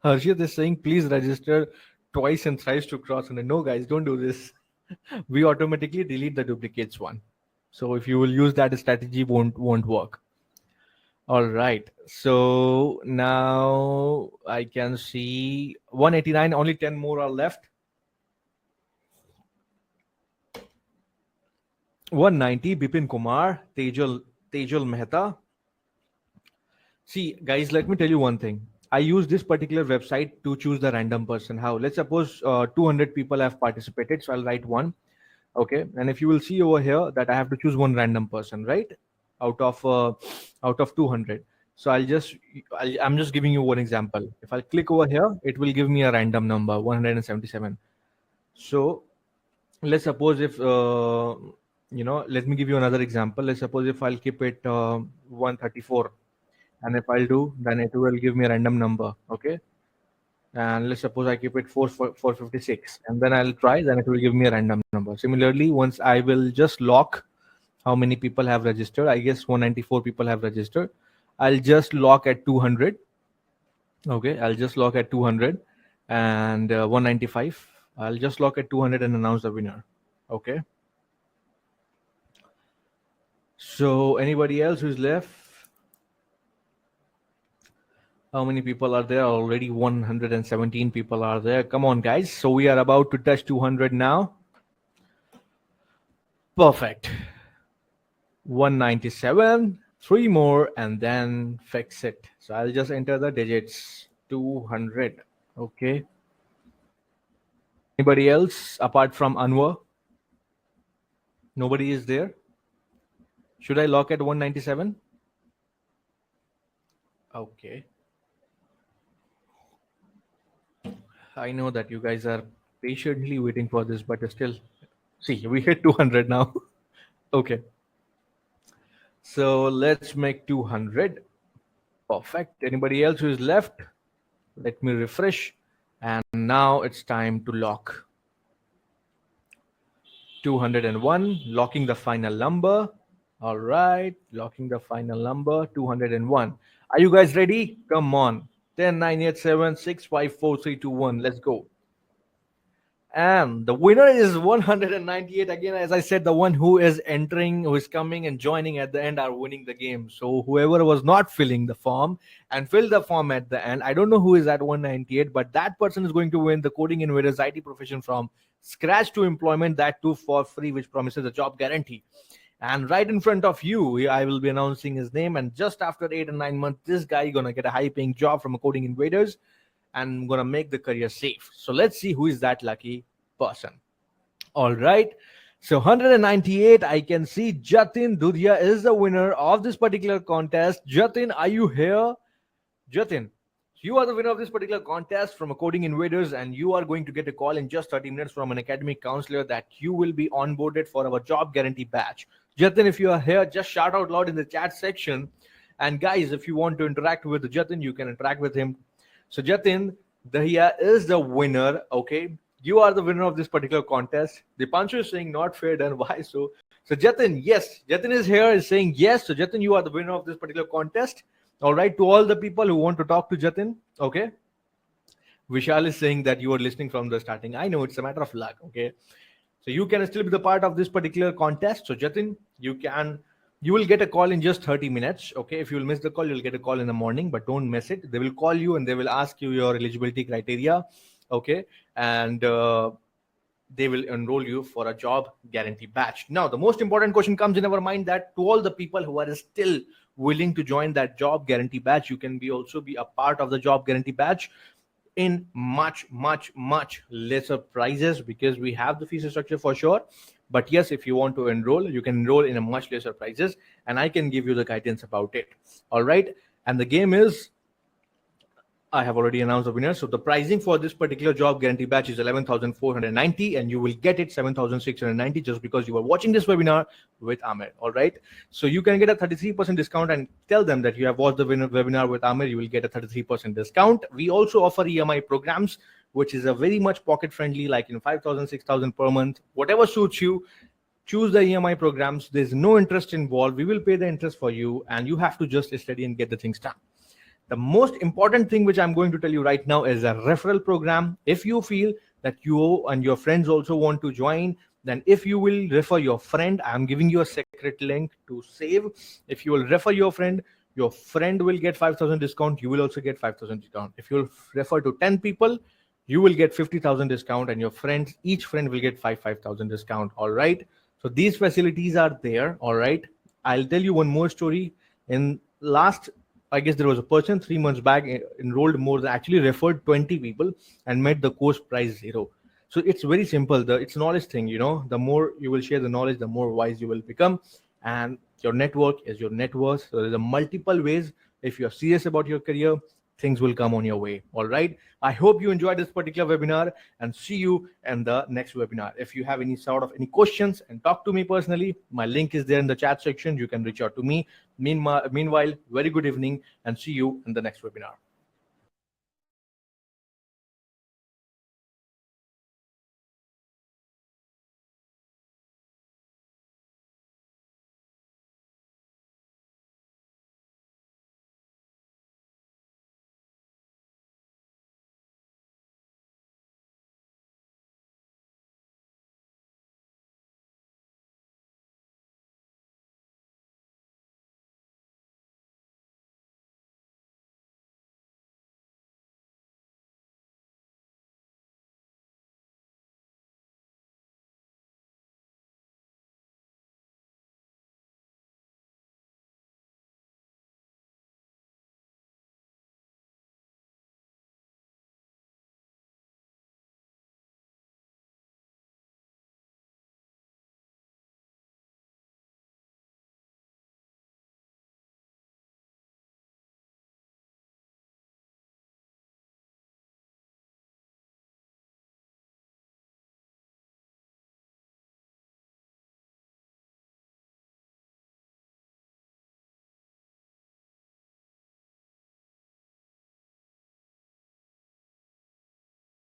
Harshit is saying, please register twice and thrice to cross. And no, guys, don't do this. We automatically delete the duplicates one. So if you will use that strategy, won't work. All right. So now I can see 189. Only 10 more are left. 190. Bipin Kumar, Tejal Mehta. See, guys, let me tell you one thing. I use this particular website to choose the random person. How? Let's suppose 200 people have participated. So I'll write one. Okay. And if you will see over here that I have to choose one random person, right? Out of 200. So I'm just giving you one example. If I click over here, it will give me a random number, 177. So let's suppose if, let me give you another example. Let's suppose if I'll keep it 134. And if I'll do, then it will give me a random number. Okay. And let's suppose I keep it 456, and then I'll try, then it will give me a random number. Similarly, once I will just lock how many people have registered, I guess 194 people have registered. I'll just lock at 200. Okay. I'll just lock at 200 and 195. I'll just lock at 200 and announce the winner. Okay. So anybody else who's left? How many people are there? Already 117 people are there. Come on, guys. So we are about to touch 200 now. Perfect. 197, 3 more, and then fix it. So I'll just enter the digits. 200. Okay. Anybody else apart from Anwar? Nobody is there. Should I lock at 197? Okay. I know that you guys are patiently waiting for this, but still, see, we hit 200 now. Okay. So let's make 200. Perfect. Anybody else who is left? Let me refresh. And now it's time to lock. 201, locking the final number. All right, locking the final number, 201. Are you guys ready? Come on. 10, 9, 8, 7, 6, 5, 4, 3, 2, 1. Let's go. And the winner is 198. Again, as I said, the one who is entering, who is coming and joining at the end are winning the game. So whoever was not filling the form and filled the form at the end, I don't know who is at 198, but that person is going to win the Coding Invaders IT profession from scratch to employment, that too for free, which promises a job guarantee. And right in front of you, I will be announcing his name. And just after 8 or 9 months, this guy is going to get a high-paying job from a Coding Invaders and going to make the career safe. So let's see who is that lucky person. All right. So 198, I can see Jatin Dudia is the winner of this particular contest. Jatin, are you here? Jatin, you are the winner of this particular contest from a Coding Invaders, and you are going to get a call in just 30 minutes from an academic counselor that you will be onboarded for our job guarantee batch. Jatin, if you are here, just shout out loud in the chat section. And guys, if you want to interact with Jatin, you can interact with him. So Jatin Dahiya is the winner. Okay, you are the winner of this particular contest. Dipanshu is saying not fair done. Why so? So Jatin, yes, Jatin is here, is saying yes. So Jatin, you are the winner of this particular contest. All right, to all the people who want to talk to Jatin, okay. Vishal is saying that you are listening from the starting. I know it's a matter of luck. Okay, so you can still be the part of this particular contest. So Jatin, you will get a call in just 30 minutes. Okay, if you will miss the call, you'll get a call in the morning, but don't miss it. They will call you and they will ask you your eligibility criteria. Okay, and they will enroll you for a job guarantee batch. Now, the most important question comes in our mind that to all the people who are still willing to join that job guarantee batch, you can also be a part of the job guarantee batch in much lesser prices, because we have the fee structure for sure. But yes, if you want to enroll, you can enroll in a much lesser prices, and I can give you the guidance about it. All right, and the game is, I have already announced the winner. So the pricing for this particular job guarantee batch is 11,490, and you will get it 7,690 just because you are watching this webinar with Amir. All right. So you can get a 33% discount, and tell them that you have watched the webinar with Amir. You will get a 33% discount. We also offer EMI programs, which is a very much pocket friendly, like in 5,000, 6,000 per month, whatever suits you. Choose the EMI programs. There's no interest involved. We will pay the interest for you, and you have to just study and get the things done. The most important thing which I'm going to tell you right now is a referral program. If you feel that you and your friends also want to join, then if you will refer your friend, I'm giving you a secret link to save. If you will refer your friend will get 5,000 discount. You will also get 5,000 discount. If you will refer to 10 people, you will get 50,000 discount, and your friends, each friend will get 5,000 discount. All right. So these facilities are there. All right. I'll tell you one more story. In last, I guess there was a person 3 months back enrolled more than actually referred 20 people and made the course price zero. So it's very simple. It's knowledge thing. The more you will share the knowledge, the more wise you will become, and your network is your net worth. So there's a multiple ways. If you're serious about your career, things will come on your way. All right. I hope you enjoyed this particular webinar, and see you in the next webinar. If you have any questions and talk to me personally, my link is there in the chat section. You can reach out to me. Meanwhile, very good evening, and see you in the next webinar.